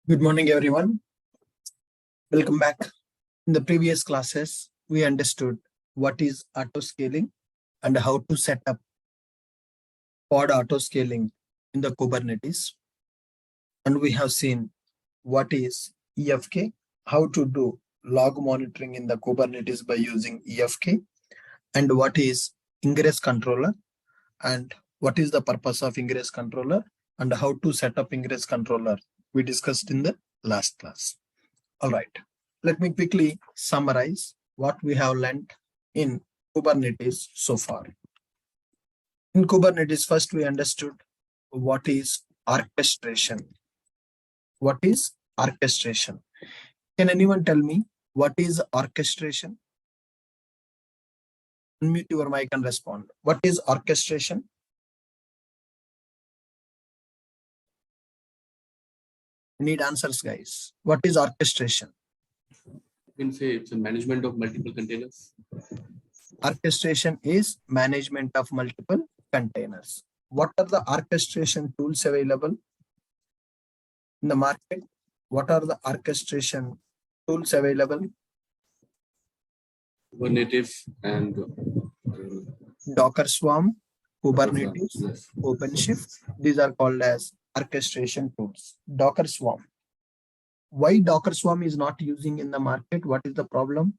Good morning, everyone. Welcome back. In the previous classes, we understood what is auto-scaling and how to set up pod auto-scaling in the Kubernetes. And we have seen what is EFK, how to do log monitoring in the Kubernetes by using EFK, and what is ingress controller, and what is the purpose of ingress controller, and how to set up ingress controller. We discussed in the last class. All right, let me quickly summarize what we have learned in Kubernetes so far. In Kubernetes, first we understood what is orchestration. What is orchestration? Can anyone tell me what is orchestration? Unmute your mic and respond. What is orchestration? We need answers, guys. What is orchestration? You can say it's a management of multiple containers. Orchestration is management of multiple containers. What are the orchestration tools available in the market? What are the orchestration tools available? Kubernetes and Docker Swarm, Kubernetes, yes. OpenShift. These are called as orchestration tools. Docker Swarm. Why Docker Swarm is not using in the market? What is the problem?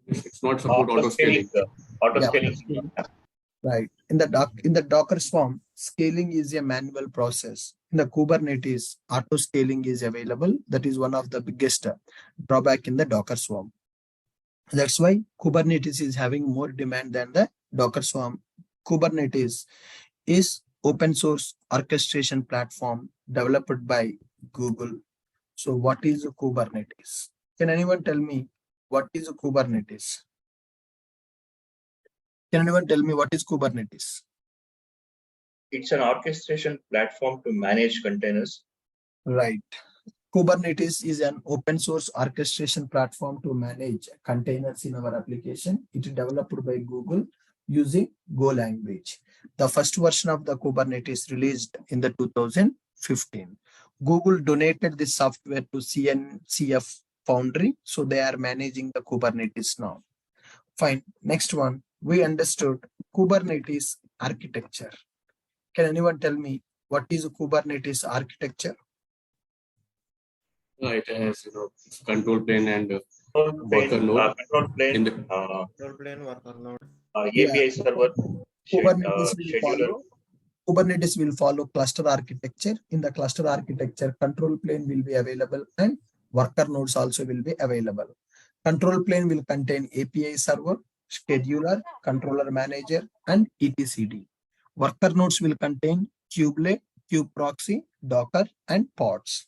It's not support auto-scaling. Auto-scaling. Right. In the Docker Swarm, scaling is a manual process. In the Kubernetes, auto-scaling is available. That is one of the biggest drawback in the Docker Swarm. That's why Kubernetes is having more demand than the Docker Swarm. Kubernetes is open source orchestration platform developed by Google. So what is Kubernetes? Can anyone tell me what is Kubernetes? Can anyone tell me what is Kubernetes? It's an orchestration platform to manage containers. Right. Kubernetes is an open source orchestration platform to manage containers in our application. It is developed by Google using Go language. The first version of the Kubernetes released in the 2015. Google donated this software to CNCF Foundry, so they are managing the Kubernetes now. Fine. Next one, we understood Kubernetes architecture. Can anyone tell me what is Kubernetes architecture? It has control plane and worker node. Control plane, worker node. API server. Kubernetes will follow cluster architecture. In the cluster architecture, control plane will be available and worker nodes also will be available. Control plane will contain API server, scheduler, controller manager, and etcd. Worker nodes will contain kubelet, kubeproxy, docker, and pods.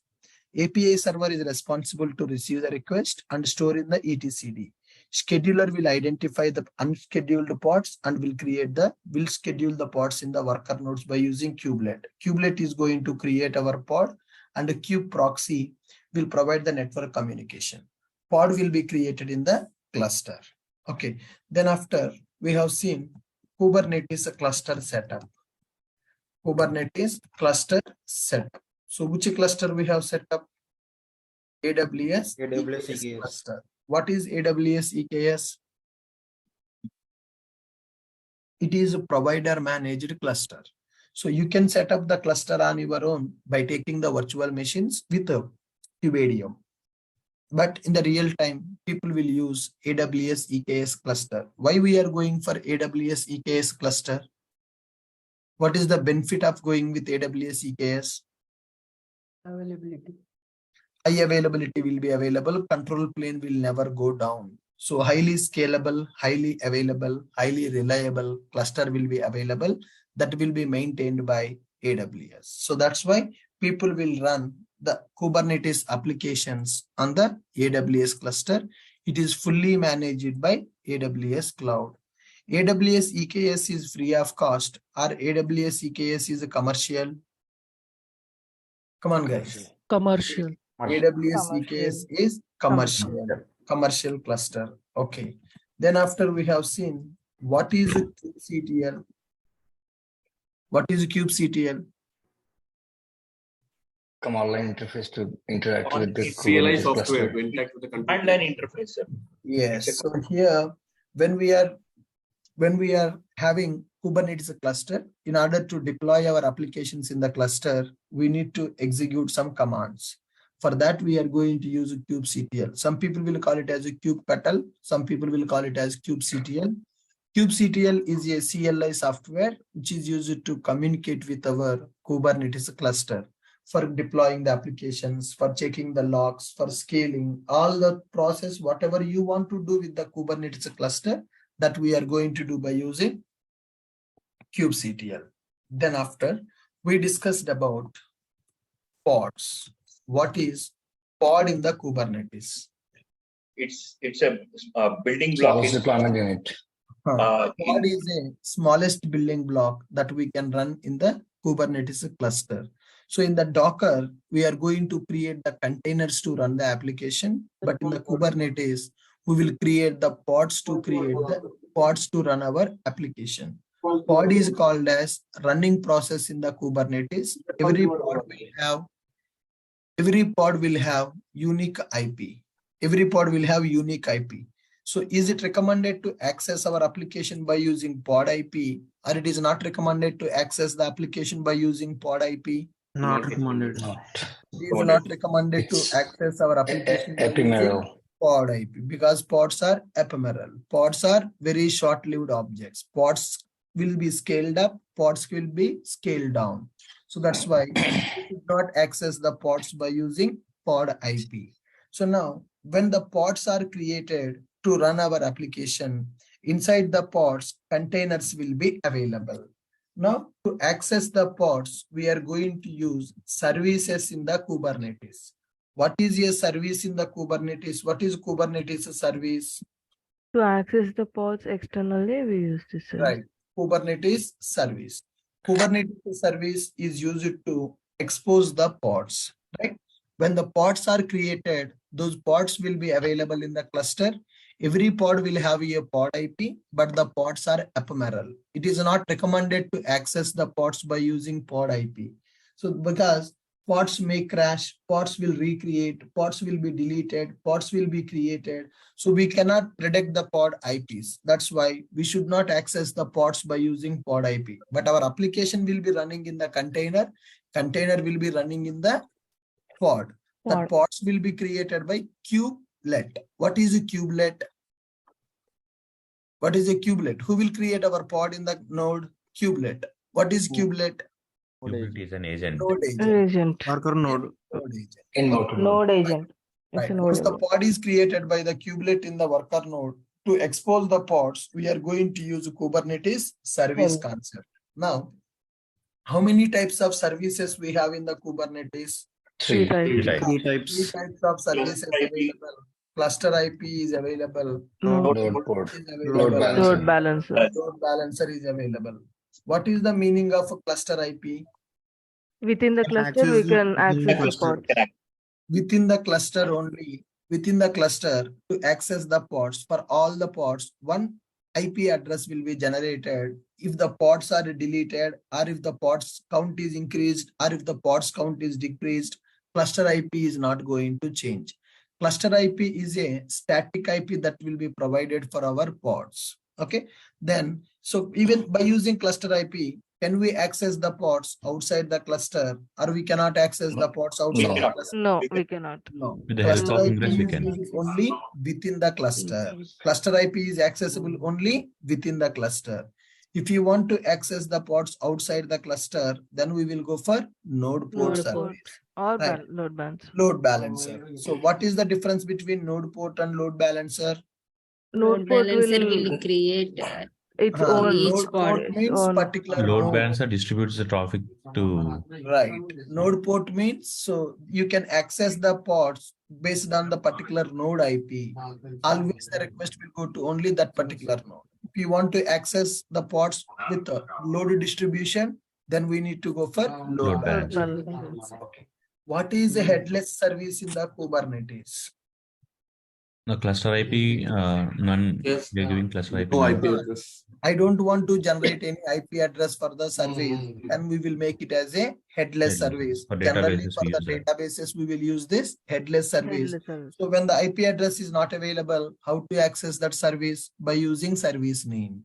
API server is responsible to receive the request and store in the etcd. Scheduler will identify the unscheduled pods and will schedule the pods in the worker nodes by using kubelet. Kubelet is going to create our pod, and the kubeproxy will provide the network communication. Pod will be created in the cluster. Okay. Then after we have seen Kubernetes cluster setup. Kubernetes cluster setup. So which cluster we have set up? AWS EKS cluster. What is AWS EKS? It is a provider managed cluster. So you can set up the cluster on your own by taking the virtual machines with Kubedium. But in the real time, people will use AWS EKS cluster. Why we are going for AWS EKS cluster? What is the benefit of going with AWS EKS? Availability. High availability will be available. Control plane will never go down. So highly scalable, highly available, highly reliable cluster will be available. That will be maintained by AWS. So that's why people will run the Kubernetes applications on the AWS cluster. It is fully managed by AWS Cloud. AWS EKS is free of cost, or AWS EKS is a commercial? Come on, guys. Commercial. AWS EKS is commercial cluster. Okay. Then after we have seen what is kubectl. What is kubectl? command line interface to interact On with the its CLI Kubernetes software cluster. to interact with the control command plane. line interface, sir. Yes. So here, when we are having Kubernetes cluster, in order to deploy our applications in the cluster, we need to execute some commands. For that, we are going to use kubectl. Some people will call it as a kubectl. Some people will call it as kubectl. Kubectl is a CLI software which is used to communicate with our Kubernetes cluster for deploying the applications, for checking the logs, for scaling, all the process, whatever you want to do with the Kubernetes cluster, that we are going to do by using kubectl. Then after, we discussed about pods. What is pod in the Kubernetes? It's a building block Smallest in deployment unit. Pod is a smallest building block that we can run in the Kubernetes cluster. So in the Docker, we are going to create the containers to run the application, but in the Kubernetes, we will create the pods to run our application. Pod is called as running process in the Kubernetes. Every pod will have unique IP. Every pod will have unique IP. So is it recommended to access our application by using pod IP, or it is not recommended to access the application by using pod IP? Not recommended. It is not recommended to access our application by using Ephemeral. pod IP because pods are ephemeral. Pods are very short-lived objects. Pods will be scaled up, pods will be scaled down. So that's why we should not access the pods by using pod IP. So now, when the pods are created to run our application, inside the pods, containers will be available. Now, to access the pods, we are going to use services in the Kubernetes. What is a service in the Kubernetes? What is Kubernetes service? To access the pods externally, we use this service. Right. Kubernetes service. Kubernetes service is used to expose the pods, right? When the pods are created, those pods will be available in the cluster. Every pod will have a pod IP, but the pods are ephemeral. It is not recommended to access the pods by using pod IP. So because pods may crash, pods will recreate, pods will be deleted, pods will be created. So we cannot predict the pod IPs. That's why we should not access the pods by using pod IP. But our application will be running in the container. Container will be running in the pod. That pods will be created by kubelet. What is a kubelet? What is a kubelet? Who will create our pod in the node? Kubelet. What is kubelet? Kubernetes is an agent. Node agent. Agent. Worker node. Node agent. Node agent. It's Right. a Once node the agent. pod is created by the kubelet in the worker node, to expose the pods, we are going to use Kubernetes service concept. Now, how many types of services we have in the Kubernetes? Three. Three types. Three Three types. types of services available. Cluster IP is available. Node Load port. Is Load available. Load balancer. Load balancer is available. What is the meaning of a cluster IP? Within the cluster, we Access can within access the the cluster. pods. Within the cluster only, within the cluster, to access the pods, for all the pods, one IP address will be generated. If the pods are deleted, or if the pods count is increased, or if the pods count is decreased, cluster IP is not going to change. Cluster IP is a static IP that will be provided for our pods. Okay, then, so even by using cluster IP, can we access the pods outside the cluster, or we cannot access the pods outside the cluster? No, we cannot. No. With the help Cluster of IP ingress, we is can. used only within the cluster. Cluster IP is accessible only within the cluster. If you want to access the pods outside the cluster, then we will go for node port Node service. port or Right. load balancer. Load balancer. So what is the difference between node port and load balancer? Node port balancer will will create its own. each Node pod. port means own. particular Load node. balancer distributes the traffic to. Right. Node port means so you can access the pods based on the particular node IP. Always the request will go to only that particular node. If you want to access the pods with a load distribution, then we need to go for load Load balancer. balancer. Okay. What is a headless service in the Kubernetes? The cluster IP, none. Yes. We're giving cluster IP. No none. IP address. I don't want to generate any IP address for the service, and we will make it as a headless service. For Generally, databases, for we the use that. databases, we will use this headless service. Headless service. So when the IP address is not available, how to access that service? By using service name,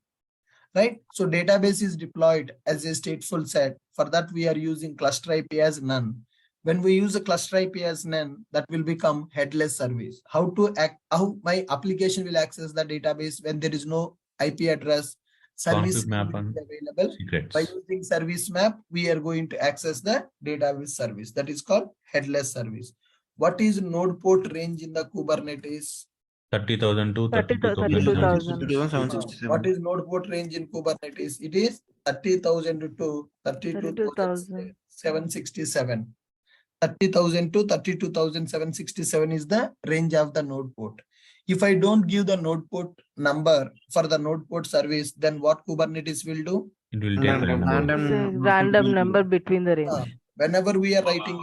right? So database is deployed as a stateful set. For that, we are using cluster IP as none. When we use a cluster IP as none, that will become headless service. How my application will access the database when there is no IP address? Service Config map will and be available. secrets. By using service map, we are going to access the database service. That is called headless service. What is node port range in the Kubernetes? 30,000 to 32,000. 32,767. What is node port range in Kubernetes? It is 30,000 to 32,767. 30,000 to 32,767 is the range of the node port. If I don't give the node port number for the node port service, then what Kubernetes will do? It will take It's random. a random number between the range. Whenever we are writing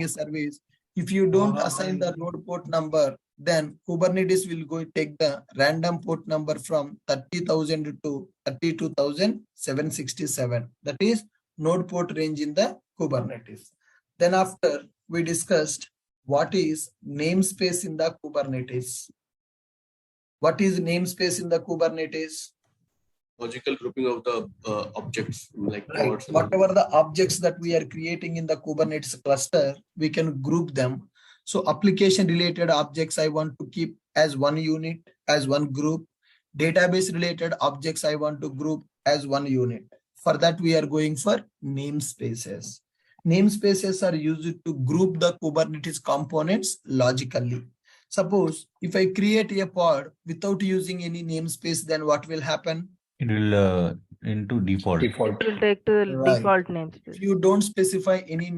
a service, if you don't assign the node port number, then Kubernetes will go take the random port number from 30,000 to 32,767. That is node port range in the Kubernetes. Then after we discussed what is namespace in the Kubernetes. What is namespace in the Kubernetes? Logical grouping of the objects like Right. pods. Whatever the objects that we are creating in the Kubernetes cluster, we can group them. So application related objects I want to keep as one unit, as one group. Database related objects I want to group as one unit. For that, we are going for namespaces. Namespaces are used to group the Kubernetes components logically. Suppose if I create a pod without using any namespace, then what will happen? It will into default. It will take to the Right. default If namespace. you don't specify any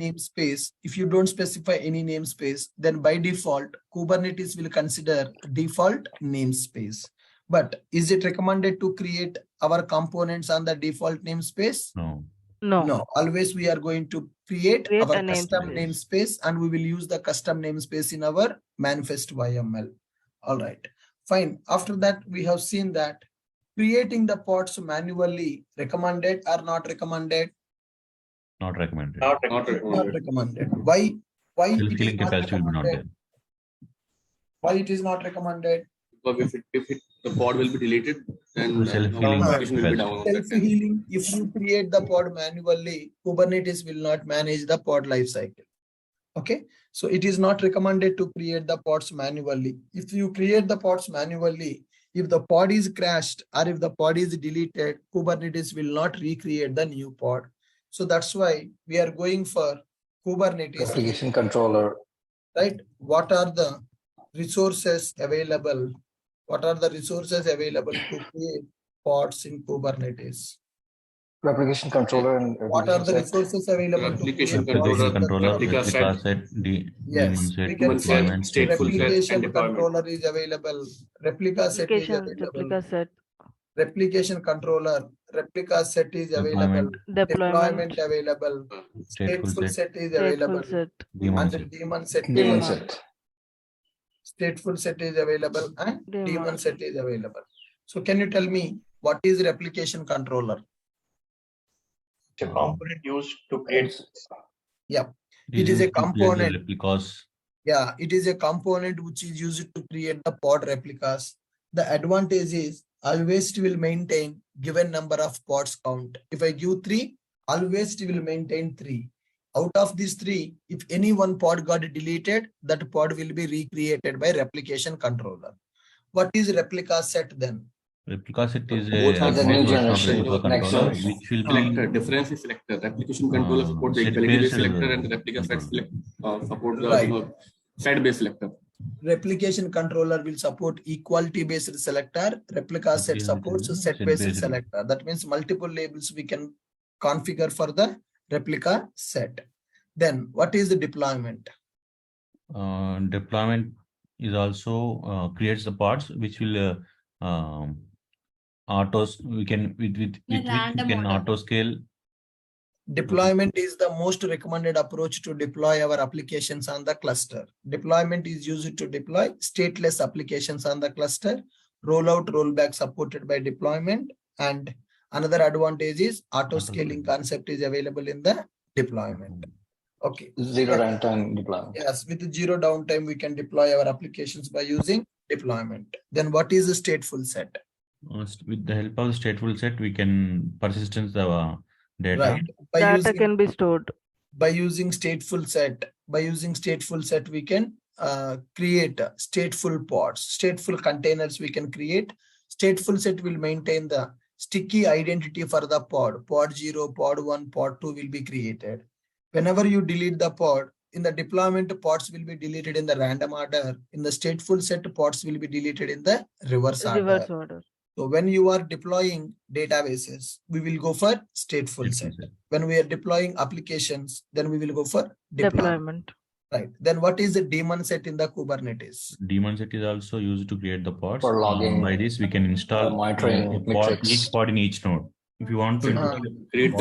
namespace, then by default, Kubernetes will consider default namespace. But is it recommended to create our components on the default namespace? No. No, always we are going to create Create our a custom namespace. namespace, and we will use the custom namespace in our manifest YML. All right, fine. After that, we have seen that creating the pods manually recommended or not recommended? Not recommended. Not Not recommended. Not recommended. Why? Why it is Self-healing not capacity will be not recommended? there. Why it is not recommended? Because if the pod will be deleted, then Self-healing application will be capacity. down on that time. Self-healing, if you create the pod manually, Kubernetes will not manage the pod lifecycle. Okay, so it is not recommended to create the pods manually. If you create the pods manually, if the pod is crashed or if the pod is deleted, Kubernetes will not recreate the new pod. So that's why we are going for Kubernetes. Application controller. Right? What are the resources available? What are the resources available to create pods in Kubernetes? Replication controller and What are the resources available to Replication create pods in Replication the controller, replica replica set. set, Yes, daemon set, we can say deployment set. stateful set and replication deployment. controller is available. Replica set is Application available. replica set, Replication controller, replica set is available. Deployment, Deployment available. Stateful set is available. stateful set, daemon And set. daemon set. Daemon is- set. Stateful set is available and Daemon. daemon set is available. So can you tell me what is replication controller? It's a component used to create. Yeah, It is a used to place the component. replicas. yeah, it is a component which is used to create the pod replicas. The advantage is always it will maintain given number of pods count. If I give 3, always it will maintain 3. Out of these 3, if any one pod got deleted, that pod will be recreated by replication controller. What is replica set then? Replica set is Both a have the advanced new version of generation, replica next controller, generation. which will Selector, be difference is selector. Replication controller support the set equality based based selector and the replica set controller. support the Right. set based selector. Replication controller will support equality based selector. Replica set Replica supports is set based set-based. selector. That means multiple labels we can configure for the replica set. Then what is the deployment? Deployment is also creates the pods which will autos we can with which we random can order. auto scale Deployment is the most recommended approach to deploy our applications on the cluster. Deployment is used to deploy stateless applications on the cluster, rollout, rollback supported by deployment, and another advantage is auto-scaling concept is available in the deployment. Okay. Zero runtime deployment. Yes, with zero downtime, we can deploy our applications by using deployment. Then what is a stateful set? With the help of the stateful set, we can persistence the data. Right. By Data using, can be stored. by using stateful set, we can create stateful pods, stateful containers we can create. Stateful set will maintain the sticky identity for the pod. Pod 0, pod 1, pod 2 will be created. Whenever you delete the pod, in the deployment, pods will be deleted in the random order. In the stateful set, pods will be deleted in the reverse order. So when you are deploying databases, we will go for stateful set. When we are deploying applications, then we will go for deployment. Right. Then what is the daemon set in the Kubernetes? Daemon set is also used to create the pods. For logging, by this, we can install monitoring a pod, metrics. each pod in each node. If you want to If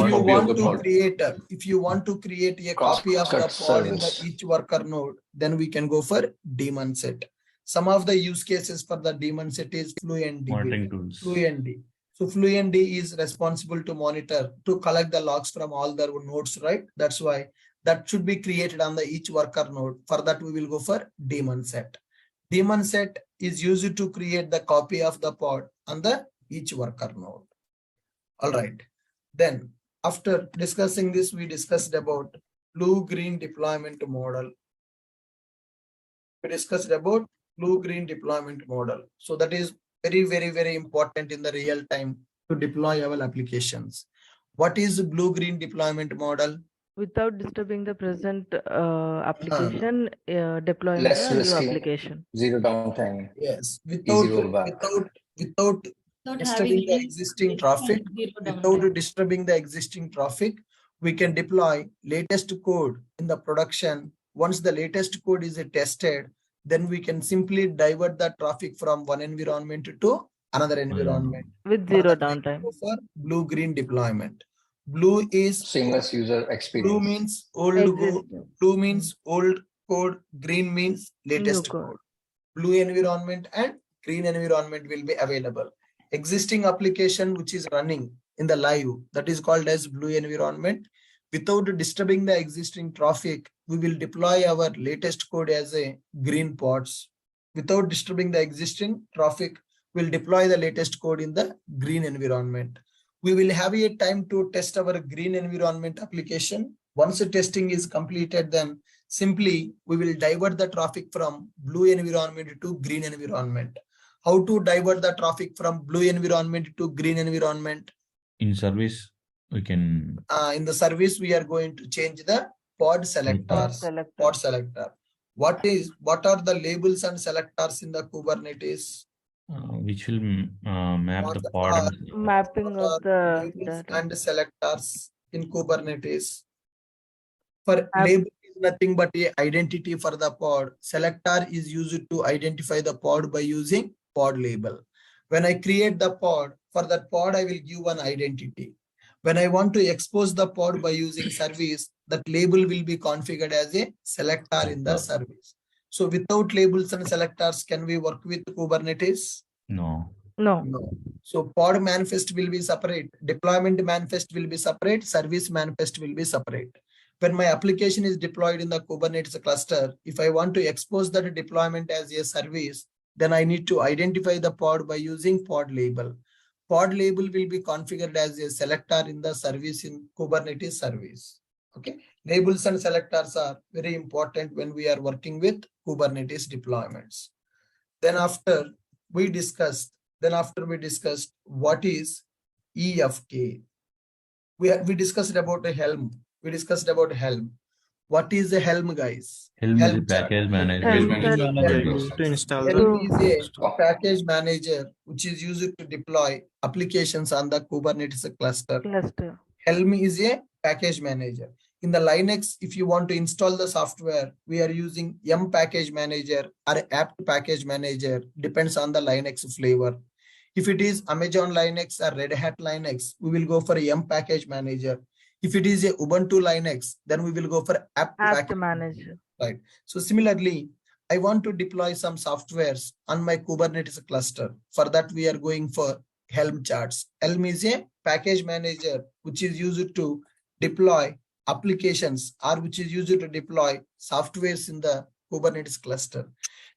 you want to create a copy of the pod in the each worker node, then we can go for daemon set. Some of the use cases for the daemon set is FluentD. monitoring tools. FluentD. So FluentD is responsible to monitor, to collect the logs from all the nodes, right? That's why that should be created on the each worker node. For that, we will go for daemon set. Daemon set is used to create the copy of the pod on the each worker node. All right. Then after discussing this, we discussed about blue-green deployment model. We discussed about blue-green deployment model. So that is very, very, very important in the real time to deploy our applications. What is the blue-green deployment model? Without disturbing the present application, deploying Less the new risky. application. Zero downtime. Yes, Easy rollback. without disturbing the existing traffic, we can deploy latest code in the production. Once the latest code is tested, then we can simply divert the traffic from one environment to another environment. With zero downtime. For blue-green deployment. Blue is Seamless user experience. blue means blue means old code, green means latest New code. code. Blue environment and green environment will be available. Existing application which is running in the live, that is called as blue environment. Without disturbing the existing traffic, we will deploy our latest code as a green pods. Without disturbing the existing traffic, we'll deploy the latest code in the green environment. We will have a time to test our green environment application. Once the testing is completed, then simply we will divert the traffic from blue environment to green environment. How to divert the traffic from blue environment to green environment? In service, we can. In the service, we are going to change the pod selectors. Pod selector. What are the labels and selectors in the Kubernetes? Which will map the pod. Mapping of the labels data. and selectors in Kubernetes. For label is nothing but a identity for the pod. Selector is used to identify the pod by using pod label. When I create the pod, for that pod, I will give one identity. When I want to expose the pod by using service, that label will be configured as a selector in the service. So without labels and selectors, can we work with Kubernetes? No. No. So pod manifest will be separate. Deployment manifest will be separate. Service manifest will be separate. When my application is deployed in the Kubernetes cluster, if I want to expose that deployment as a service, then I need to identify the pod by using pod label. Pod label will be configured as a selector in the service in Kubernetes service. Okay. Labels and selectors are very important when we are working with Kubernetes deployments. Then after we discussed what is EFK. We discussed about a Helm. What is the Helm, guys? Helm is a package manager. To install Helm the is a package manager which is used to deploy applications on the Kubernetes cluster. Helm is a package manager. In the Linux, if you want to install the software, we are using yum package manager or apt package manager, depends on the Linux flavor. If it is Amazon Linux or Red Hat Linux, we will go for yum package manager. If it is a Ubuntu Linux, then we will go for apt Apt package manager. right? So similarly, I want to deploy some softwares on my Kubernetes cluster. For that, we are going for Helm charts. Helm is a package manager which is used to deploy applications or which is used to deploy softwares in the Kubernetes cluster.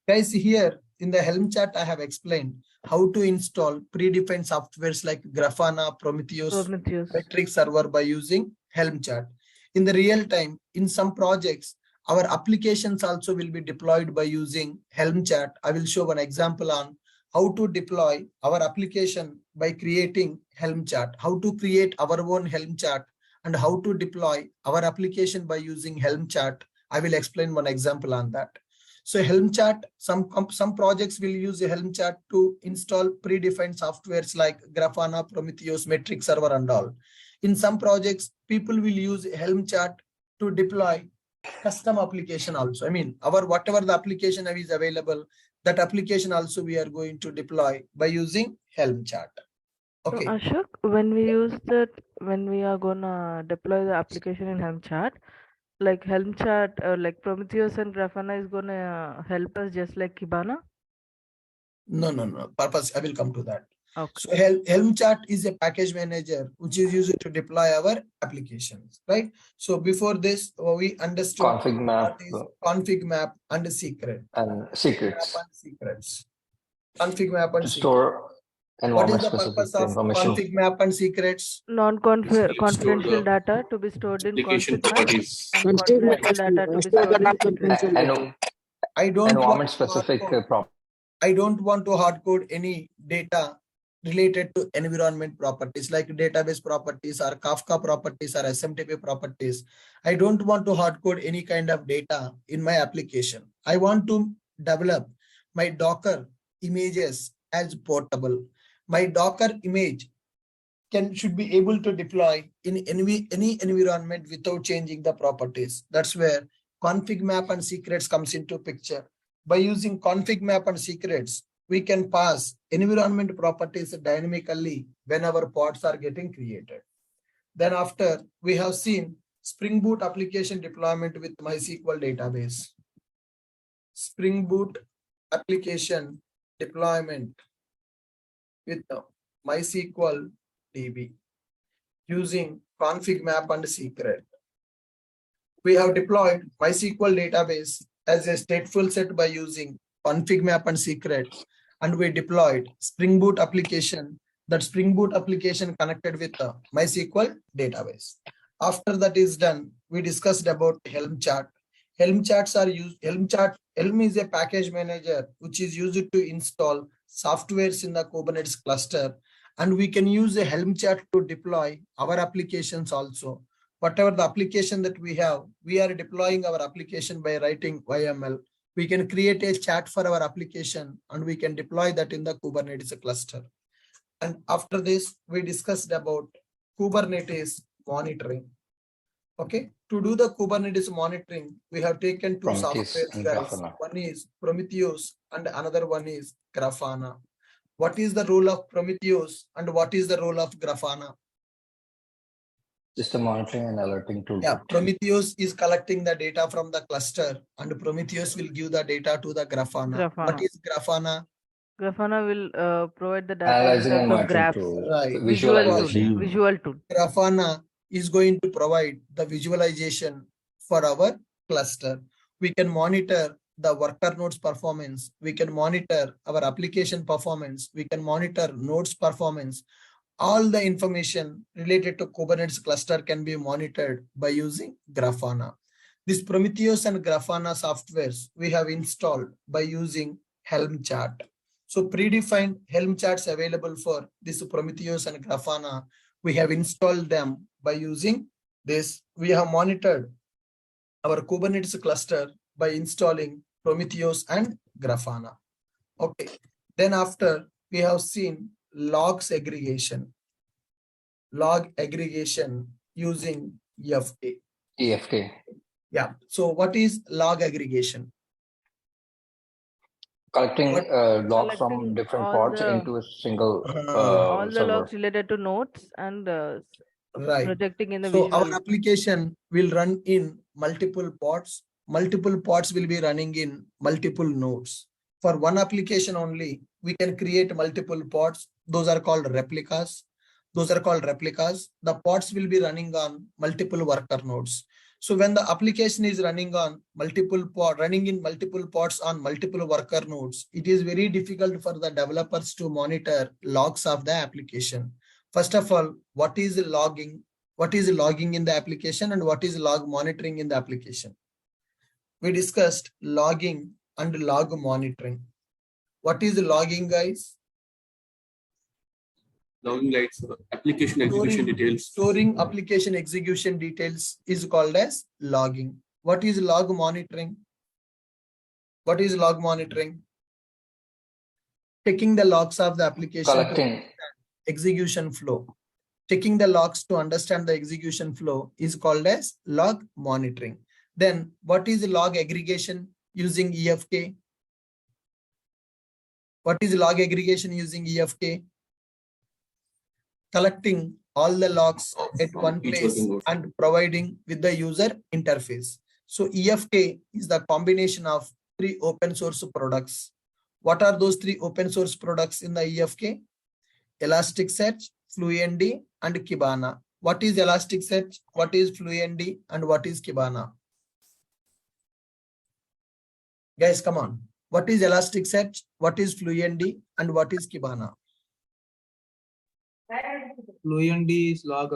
Guys, here in the Helm chart, I have explained how to install predefined softwares like Grafana, Prometheus, metric server by using Helm chart. In the real time, in some projects, our applications also will be deployed by using Helm chart. I will show one example on how to deploy our application by creating Helm chart, how to create our own Helm chart, and how to deploy our application by using Helm chart. I will explain one example on that. So Helm chart, some projects will use a Helm chart to install predefined softwares like Grafana, Prometheus, metric server, and all. In some projects, people will use Helm chart to deploy custom application also. I mean, our whatever the application is available, that application also we are going to deploy by using Helm chart. Okay. So Ashok, when we use that, when we are gonna deploy the application in Helm chart, like Helm chart, like Prometheus and Grafana is gonna help us just like Kibana? No. Purpose, I will come to that. Okay. So Helm chart is a package manager which is used to deploy our applications, right? So before this, we understood Config map what is config map and secret. and secrets Secrets. Config map and to secret. store What is environment the specific purpose of information. config map and secrets? Non-confidential data to be stored in application config map properties. and confidential data to be stored in secret. And I don't environment want to specific hardcode. property. I don't want to hard code any data related to environment properties like database properties or Kafka properties or SMTP properties. I don't want to hard code any kind of data in my application. I want to develop my Docker images as portable. My Docker image should be able to deploy in any environment without changing the properties. That's where config map and secrets comes into picture. By using config map and secrets, we can pass environment properties dynamically when our pods are getting created. Then after, we have seen Spring Boot application deployment with MySQL database. Spring Boot application deployment with MySQL DB using config map and secret. We have deployed MySQL database as a stateful set by using config map and secret, and we deployed Spring Boot application. That Spring Boot application connected with the MySQL database. After that is done, we discussed about Helm chart. Helm charts are used. Helm is a package manager which is used to install softwares in the Kubernetes cluster, and we can use a Helm chart to deploy our applications also. Whatever the application that we have, we are deploying our application by writing YML. We can create a chat for our application and we can deploy that in the Kubernetes cluster. And after this, we discussed about Kubernetes monitoring. Okay, to do the Kubernetes monitoring, we have taken two Prometheus softwares, and guys. Grafana. One is Prometheus and another one is Grafana. What is the role of Prometheus and what is the role of Grafana? Just a monitoring and alerting tool. Yeah, Prometheus is collecting the data from the cluster and Prometheus will give the data to the Grafana. What is Grafana? Grafana will provide the data Analyzing in and terms of monitoring graphs. tool. Right. Visualization. Visual tool. Grafana is going to provide the visualization for our cluster. We can monitor the worker nodes performance. We can monitor our application performance. We can monitor nodes performance. All the information related to Kubernetes cluster can be monitored by using Grafana. This Prometheus and Grafana softwares we have installed by using Helm chart. So predefined Helm charts available for this Prometheus and Grafana. We have installed them by using this. We have monitored our Kubernetes cluster by installing Prometheus and Grafana. Okay. Then after, we have seen logs aggregation. Log aggregation using EFK. EFK. Yeah. So what is log aggregation? Collecting logs from Collecting different all pods the- into a single all the server. logs related to nodes and Right. projecting in the So visual. our application will run in multiple pods. Multiple pods will be running in multiple nodes. For one application only, we can create multiple pods. Those are called replicas. The pods will be running on multiple worker nodes. So when the application is running on running in multiple pods on multiple worker nodes, it is very difficult for the developers to monitor logs of the application. First of all, what is logging? What is logging in the application and what is log monitoring in the application? We discussed logging and log monitoring. What is logging, guys? Logging lights, application execution details. Storing application execution details is called as logging. What is log monitoring? What is log monitoring? Taking the logs of the application Collecting. execution flow. Taking the logs to understand the execution flow is called as log monitoring. Then what is log aggregation using EFK? What is log aggregation using EFK? Collecting all the logs at one place and providing with the user interface. So EFK is the combination of 3 open source products. What are those 3 open source products in the EFK? Elasticsearch, Fluentd, and Kibana. What is Elasticsearch? What is Fluentd? And what is Kibana? Guys, come on. What is Elasticsearch? What is Fluentd? And what is Kibana? Fluentd is log.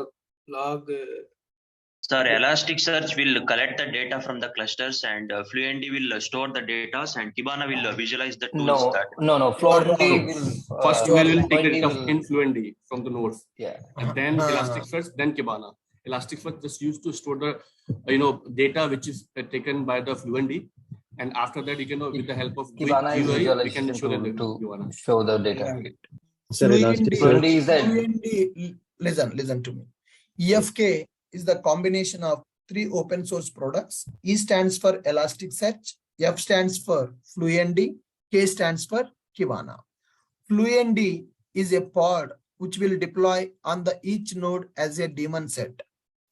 Sir, Elasticsearch will collect the data from the clusters, and Fluentd will store the data, and Kibana will visualize the tools. No. Fluentd will. First, we will take the Fluentd data will- in Fluentd from the nodes. Yeah. And then Elasticsearch, then Kibana. Elasticsearch just used to store the data which is taken by the Fluentd, and after that you can with the help of Kibana is GUI, we can visualization show the tool Kibana. to show the data. Right. Sir, Fluentd is that. Fluentd, listen to me. EFK is the combination of 3 open source products. E stands for Elasticsearch, F stands for Fluentd, K stands for Kibana. Fluentd is a pod which will deploy on the each node as a daemon set.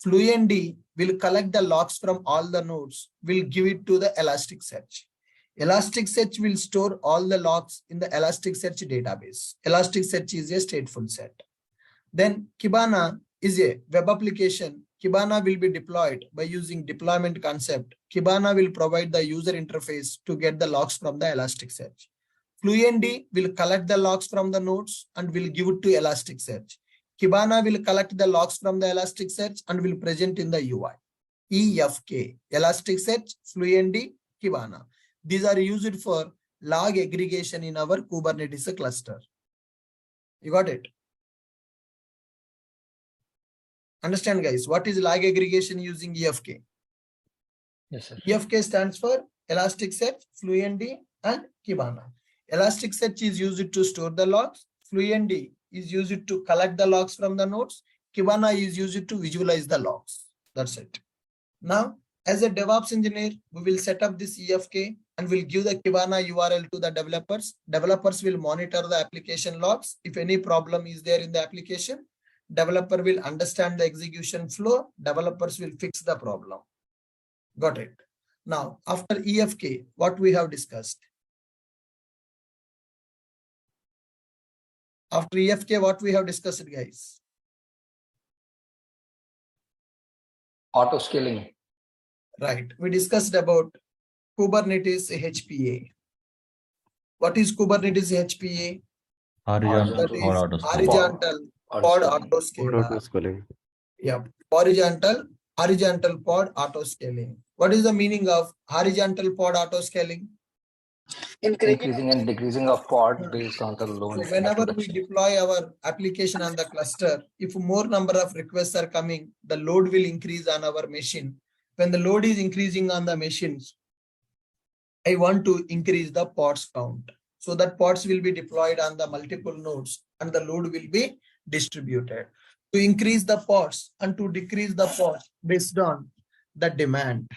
Fluentd will collect the logs from all the nodes, will give it to the Elasticsearch. Elasticsearch will store all the logs in the Elasticsearch database. Elasticsearch is a stateful set. Then Kibana is a web application. Kibana will be deployed by using deployment concept. Kibana will provide the user interface to get the logs from the Elasticsearch. Fluentd will collect the logs from the nodes and will give it to Elasticsearch. Kibana will collect the logs from the Elasticsearch and will present in the UI. EFK, Elasticsearch, Fluentd, Kibana. These are used for log aggregation in our Kubernetes cluster. You got it? Understand, guys, what is log aggregation using EFK? Yes, sir. EFK stands for Elasticsearch, Fluentd, and Kibana. Elasticsearch is used to store the logs. Fluentd is used to collect the logs from the nodes. Kibana is used to visualize the logs. That's it. Now, as a DevOps engineer, we will set up this EFK and will give the Kibana URL to the developers. Developers will monitor the application logs. If any problem is there in the application, developer will understand the execution flow. Developers will fix the problem. Got it. Now, after EFK, what we have discussed? After EFK, what we have discussed, guys? Auto scaling. Right. We discussed about Kubernetes HPA. What is Kubernetes HPA? Horizontal That pod is auto scaling. horizontal pod auto scaling. Yeah. Horizontal pod auto scaling. What is the meaning of horizontal pod auto scaling? Increasing and decreasing of pod based on the load. So whenever we deploy our application on the cluster, if more number of requests are coming, the load will increase on our machine. When the load is increasing on the machines, I want to increase the pods count. So that pods will be deployed on the multiple nodes and the load will be distributed. To increase the pods and to decrease the pods based on the demand.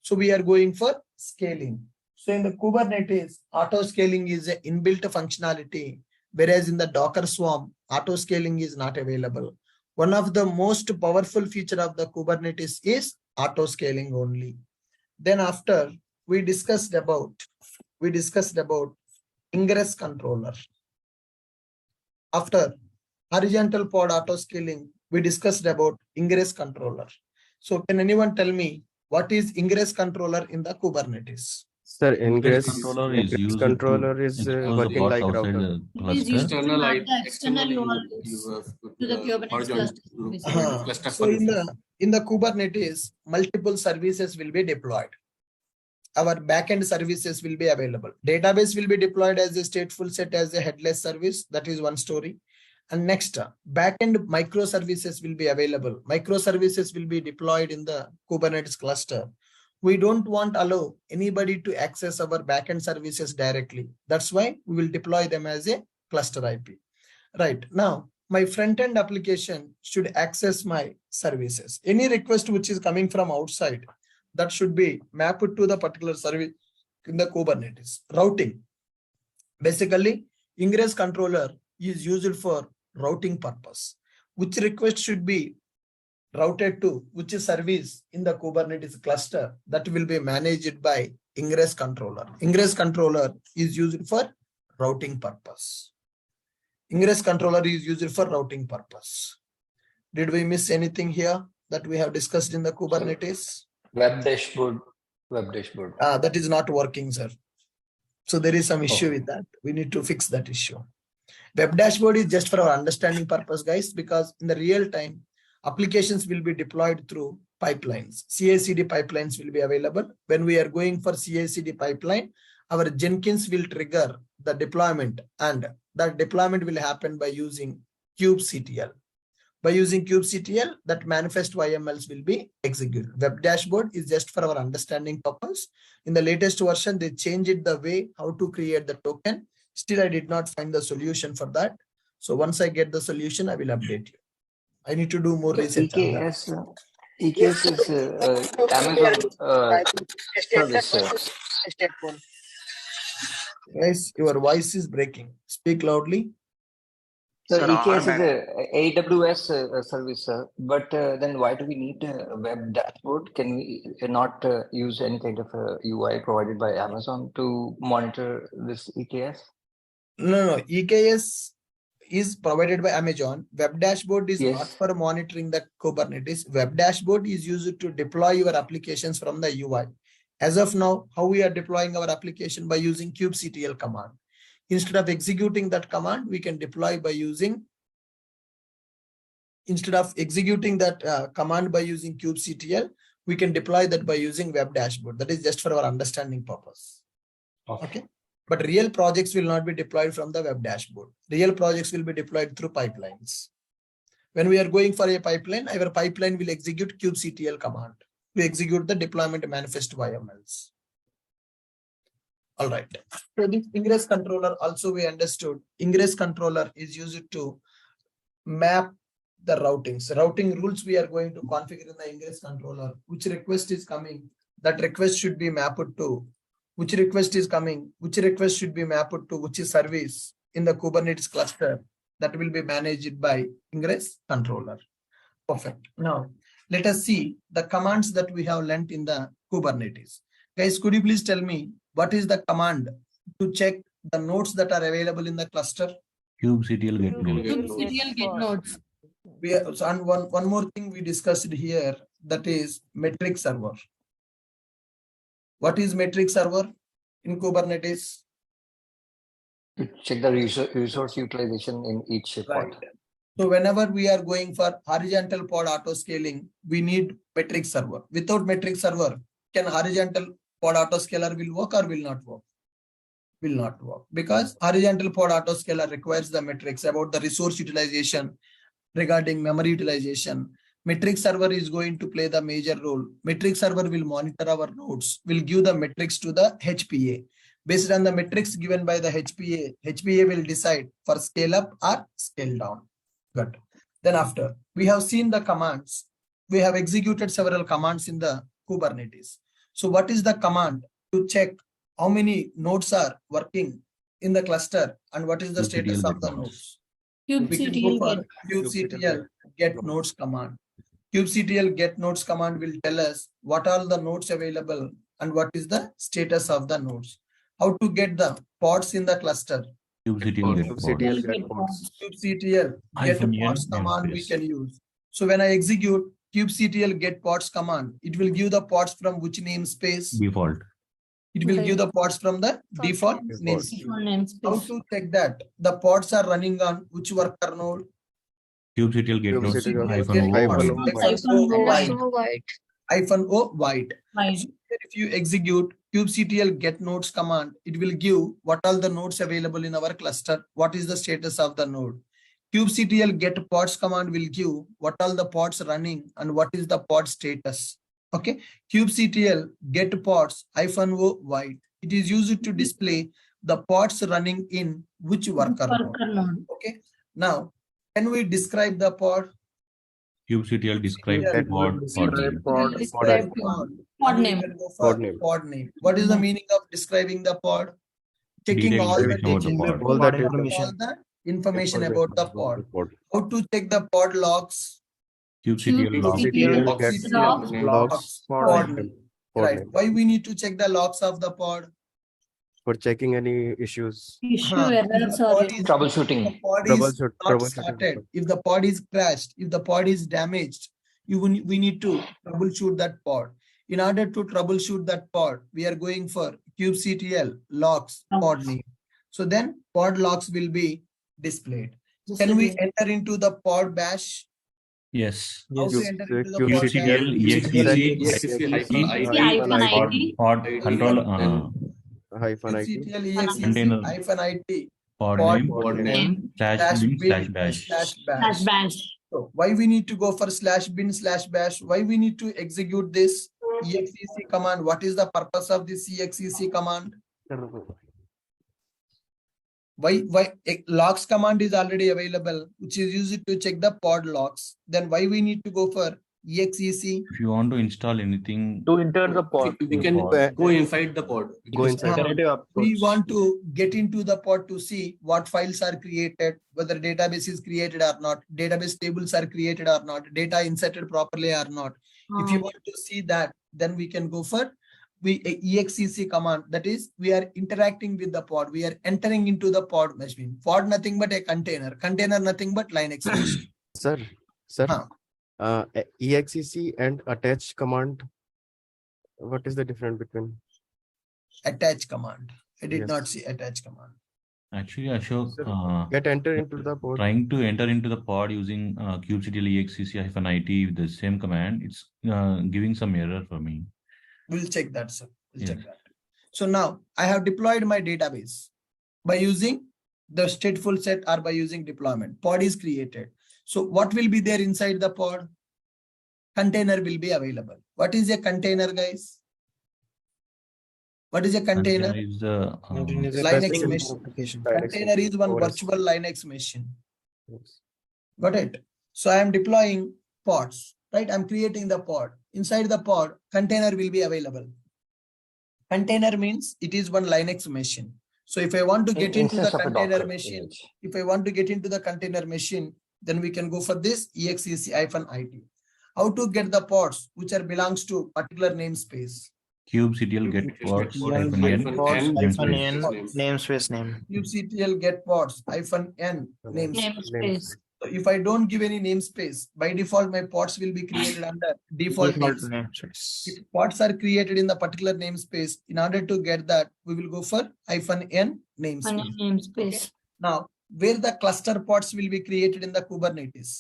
So we are going for scaling. So in the Kubernetes, auto scaling is an inbuilt functionality, whereas in the Docker Swarm, auto scaling is not available. One of the most powerful feature of the Kubernetes is auto scaling only. Then after we discussed about ingress controller. After horizontal pod auto scaling, we discussed about ingress controller. So can anyone tell me what is ingress controller in the Kubernetes? Sir, Ingress ingress controller is used controller is expose the working pods like outside router. the It is used cluster. to map the external externally URLs to the Kubernetes horizontal cluster. basically. cluster So services. in the Kubernetes, multiple services will be deployed. Our backend services will be available. Database will be deployed as a stateful set as a headless service. That is one story. And next, backend microservices will be available. Microservices will be deployed in the Kubernetes cluster. We don't want to allow anybody to access our backend services directly. That's why we will deploy them as a cluster IP. Right now, my front-end application should access my services. Any request which is coming from outside, that should be mapped to the particular service in the Kubernetes. Routing. Basically, ingress controller is used for routing purpose. Which request should be routed to which service in the Kubernetes cluster, that will be managed by ingress controller. Ingress controller is used for routing purpose. Ingress controller is used for routing purpose. Did we miss anything here that we have discussed in the Kubernetes? Web dashboard. That is not working, sir. So there is some issue Okay. with that. We need to fix that issue. Web dashboard is just for our understanding purpose, guys, because in the real time, applications will be deployed through pipelines. CI/CD pipelines will be available. When we are going for CI/CD pipeline, our Jenkins will trigger the deployment, and that deployment will happen by using kubectl. By using kubectl, that manifest YMLs will be executed. Web dashboard is just for our understanding purpose. In the latest version, they changed the way how to create the token. Still, I did not find the solution for that. So once I get the solution, I will update you. I need to do more research on that. EKS is Amazon service. Guys, your voice is breaking. Speak loudly. So Sir, EKS is our a AWS service, but then why do we need a web dashboard? Can we not use any kind of UI provided by Amazon to monitor this EKS? No. EKS is provided by Amazon. Web dashboard is not Yes. for monitoring the Kubernetes. Web dashboard is used to deploy your applications from the UI. As of now, how we are deploying our application by using kubectl command. Instead of executing that command, we can deploy by using, instead of executing that command by using kubectl, we can deploy that by using web dashboard. That is just for our understanding purpose. Okay. But real projects will not be deployed from the web dashboard. Real projects will be deployed through pipelines. When we are going for a pipeline, our pipeline will execute kubectl command to execute the deployment manifest YMLs. All right. So this ingress controller also we understood. Ingress controller is used to map the routings. Routing rules we are going to configure in the ingress controller. Which request is coming? That request should be mapped to which request is coming, which request should be mapped to which service in the Kubernetes cluster, that will be managed by ingress controller. Perfect. Now, let us see the commands that we have learnt in the Kubernetes. Guys, could you please tell me what is the command to check the nodes that are available in the cluster? kubectl get nodes. kubectl get nodes. So, and one more thing we discussed here, that is metric server. What is metric server in Kubernetes? To check the resource utilization in each Right. pod. So whenever we are going for horizontal pod auto scaling, we need metric server. Without metric server, can horizontal pod auto scaler will work or will not work? Will not work, because horizontal pod auto scaler requires the metrics about the resource utilization, regarding memory utilization. Metric server is going to play the major role. Metric server will monitor our nodes, will give the metrics to the HPA. Based on the metrics given by the HPA will decide for scale up or scale down. Good. Then after, we have seen the commands. We have executed several commands in the Kubernetes. So what is the command to check how many nodes are working in the cluster and what is the kubectl status get of the nodes. nodes? We can go kubectl for get. kubectl get nodes command. kubectl get nodes command will tell us what are the nodes available and what is the status of the nodes. How to get the pods in the cluster? kubectl get kubectl pods. get pods. kubectl get -n pods command we namespace. can use. So when I execute kubectl get pods command, it will give the pods from which namespace? Default. It will give the pods from the default namespace. Default How namespace. to check that? The pods are running on which worker node? kubectl get nodes kubectl -o get white. -o white. -o white. White. So if you execute kubectl get nodes command, it will give what all the nodes available in our cluster. What is the status of the node? kubectl get pods command will give what all the pods running and what is the pod status. Okay. kubectl get pods -o white. It is used to display the pods running in which worker node. Okay. Now, can we describe the pod? kubectl describe pod name. Describe pod. Pod And we name. can go for pod name. What is the meaning of describing the pod? Checking Detailed all the information about the pod. All that information about the pod. How to check the pod logs? kubectl log kubectl Logs. Pod name. Right. Why we need to check the logs of the pod? For checking any issues. Issue If errors the or pod is, Troubleshooting. if the pod is not started, if the pod is crashed, if the pod is damaged, we need to troubleshoot that pod. In order to troubleshoot that pod, we are going for kubectl logs pod name. So then pod logs will be displayed. Can we enter into the pod bash? Yes. How to enter into the pod kubectl bash? exec pod control -it. kubectl exe Container. -it pod name /bin/bash. bash. So why we need to go for /bin/bash? Why we need to execute this exec command? What is the purpose of this exec command? Why logs command is already available, which is used to check the pod logs. Then why we need to go for exec? If you want to install anything To enter the pod. We can go inside the pod. Go inside. We want to get into the pod to see what files are created, whether database is created or not, database tables are created or not, data inserted properly or not. If you want to see that, then we can go for exec command. That is, we are interacting with the pod. We are entering into the pod machine. Pod nothing but a container. Container nothing but Linux machine. Sir, exec and attach command. What is the difference between? Attach command. I did Yes. not see attach command. actually Ashok Get enter into the pod. trying to enter into the pod using kubectl exec-it with the same command, it's giving some error for me. We'll check that, sir. We'll check Yes. that. So now I have deployed my database by using the stateful set or by using deployment. Pod is created. So what will be there inside the pod? Container will be available. What is a container, guys? What is a container? Container is the Linux machine. Container is one virtual Linux machine. Got it? So I am deploying pods, right? I'm creating the pod. Inside the pod, container will be available. Container means it is one Linux machine. So if I want to get into the container machine, then we can go for this exec-it. How to get the pods which are belongs to particular namespace? kubectl get pods -n namespace name. kubectl get pods -n namespace. So if I don't give any namespace, by default, my pods will be created under default namespace. If pods are created in the particular namespace, in order to get that, we will go for -n namespace. Okay? Now, where the cluster pods will be created in the Kubernetes?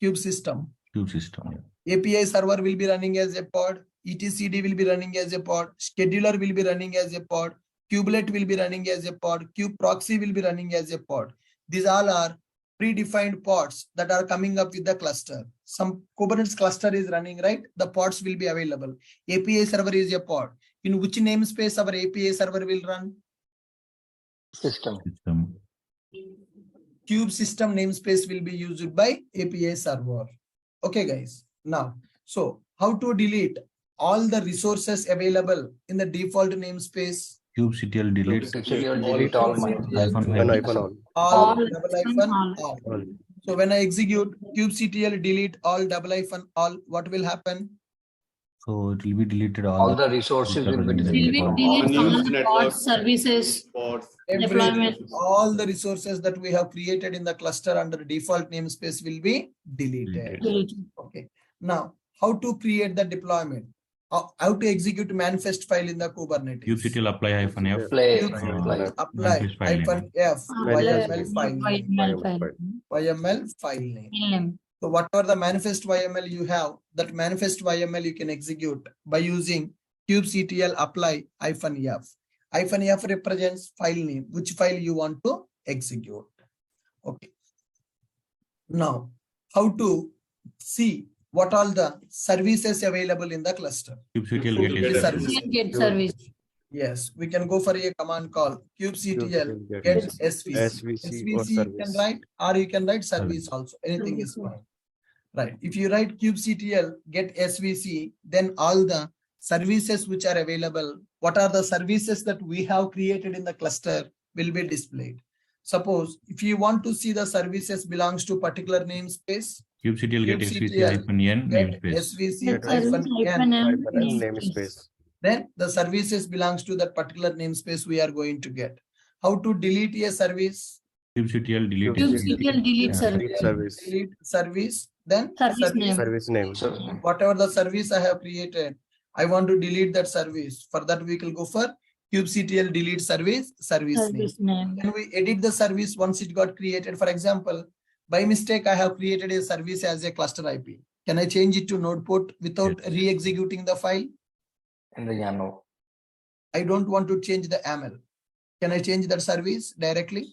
Kube system. API server will be running as a pod. etcd will be running as a pod. Scheduler will be running as a pod. Kubelet will be running as a pod. Kube proxy will be running as a pod. These all are predefined pods that are coming up with the cluster. Some Kubernetes cluster is running, right? The pods will be available. API server is a pod. In which namespace our API server will run? System. Kube system namespace will be used by API server. Okay, guys. Now, so how to delete all the resources available in the default namespace? kubectl delete kubectl delete all -1 all double hyphen all. all. So when I execute kubectl delete all double hyphen all, what will happen? So it will be deleted all the resources will be deleted Will from be all. delete all Unused the network, pods, services, pods, Everything, deployment. all the resources that we have created in the cluster under default namespace will be deleted. Deleted. Okay. Now, how to create the deployment? How to execute manifest file in the Kubernetes? kubectl apply -f Play, Apply manifest file name. hyphen F YML file name. YML file. YML file name. So whatever the manifest YML you have, that manifest YML you can execute by using kubectl apply -f. -f represents file name, which file you want to execute. Okay. Now, how to see what all the services available in the cluster? kubectl Get service. Yes, we can go for a command call kubectl get SVC. or SVC you can service. write, or you can write service also. Anything is fine. Right. If you write kubectl get SVC, then all the services which are available, what are the services that we have created in the cluster will be displayed. Suppose if you want to see the services belongs to particular namespace, kubectl get svc -n get namespace. SVC Get service -n, Namespace. then the services belongs to that particular namespace we are going to get. How to delete a service? kubectl delete kubectl delete service. Delete service, then Service name. Service name. So, whatever the service I have created, I want to delete that service. For that, we will go for kubectl delete service name. Service name. Then we edit the service once it got created. For example, by mistake, I have created a service as a cluster IP. Can I change it to node port without re-executing the file? in the YAML. I don't want to change the YAML. Can I change that service directly?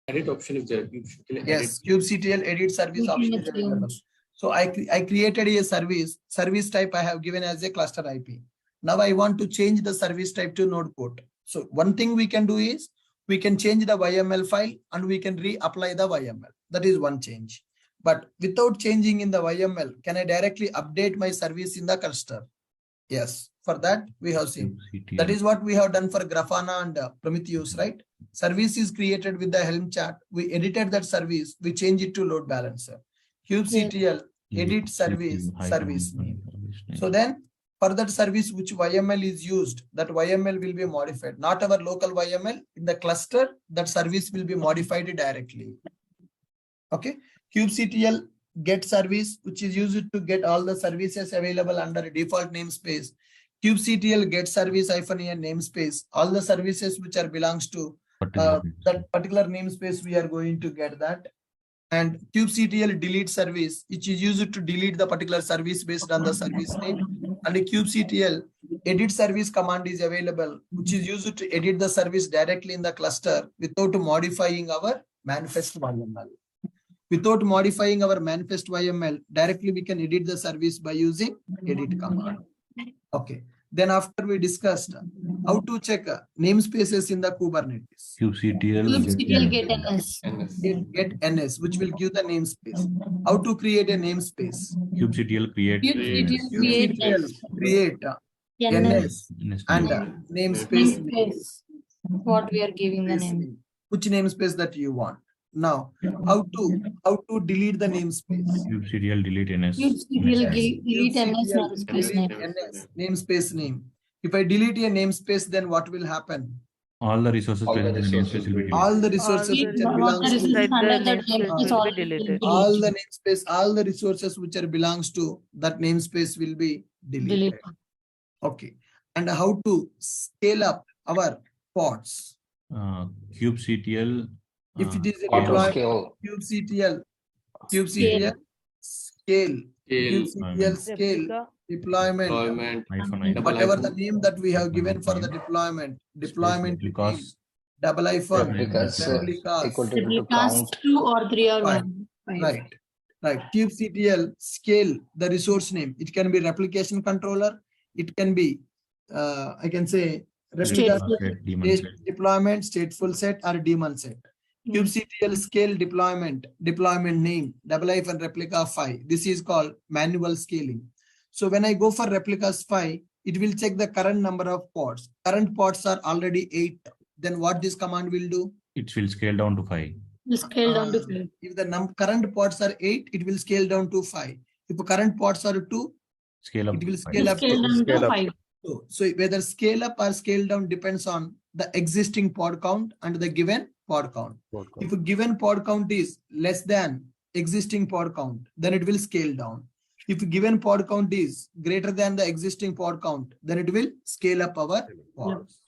edit option is there. Yes, kubectl edit service option is available. So I created a service type I have given as a cluster IP. Now I want to change the service type to node port. So one thing we can do is we can change the YML file and we can reapply the YML. That is one change. But without changing in the YML, can I directly update my service in the cluster? Yes, for that we have seen. That is what we have done for Grafana and Prometheus, right? Service is created with the Helm chart. We edited that service. We change it to load balancer. kubectl edit service name. So then for that service which YML is used, that YML will be modified. Not our local YML. In the cluster, that service will be modified directly. Okay. kubectl get service, which is used to get all the services available under a default namespace. kubectl get service -n namespace. All the services which are belongs to that particular namespace, we are going to get that. And kubectl delete service, which is used to delete the particular service based on the service name. And the kubectl edit service command is available, which is used to edit the service directly in the cluster without modifying our manifest YML. Without modifying our manifest YML, directly we can edit the service by using edit command. Okay. Then after we discussed how to check namespaces in the Kubernetes. kubectl get ns. Get ns, which will give the namespace. How to create a namespace? kubectl create create ns and namespace. What we are giving the name. Which namespace that you want. Now, how to delete the namespace? kubectl delete ns. kubectl delete ns namespace name. Namespace name. If I delete a namespace, then what will happen? All the resources present in the namespace will be deleted. All the resources which are belongs to all the namespace, all the resources which are belongs to that namespace will be deleted. Okay. And how to scale up our pods? kubectl if it is a deployment, kubectl scale, kubectl scale, deployment, whatever the name that we have given for the deployment name, double hyphen, replicas replicas 2 or 3 or 1. Right. kubectl scale the resource name. It can be replication controller. It can be, I can say, replica deployment, stateful set, or daemon set. kubectl scale deployment name, double hyphen replica 5. This is called manual scaling. So when I go for replicas 5, it will check the current number of pods. Current pods are already 8. Then what this command will do? It will scale down to 5. Will scale down to 5. If the current pods are 8, it will scale down to 5. If current pods are 2, Scale up it will to 5. scale up Scale down to 5. So whether scale up or scale down depends on the existing pod count and the given pod count. If a given pod count is less than existing pod count, then it will scale down. If a given pod count is greater than the existing pod count, then it will scale up our pods.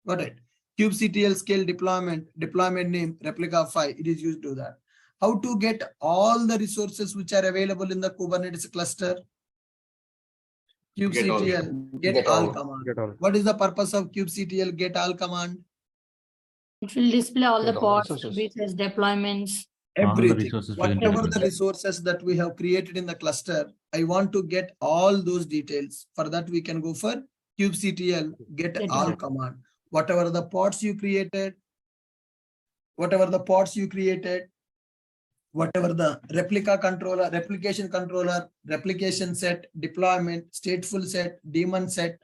Got it? kubectl scale deployment name replica 5. It is used to do that. How to get all the resources which are available in the Kubernetes cluster? kubectl get all command. What is the purpose of kubectl get all command? It will display all the Get all pods, resources. services, deployments. Everything, whatever the resources that we have created in the cluster, I want to get all those details. For that, we can go for kubectl get all command. Whatever the pods you created, whatever the replica controller, replication controller, replication set, deployment, stateful set, daemon set,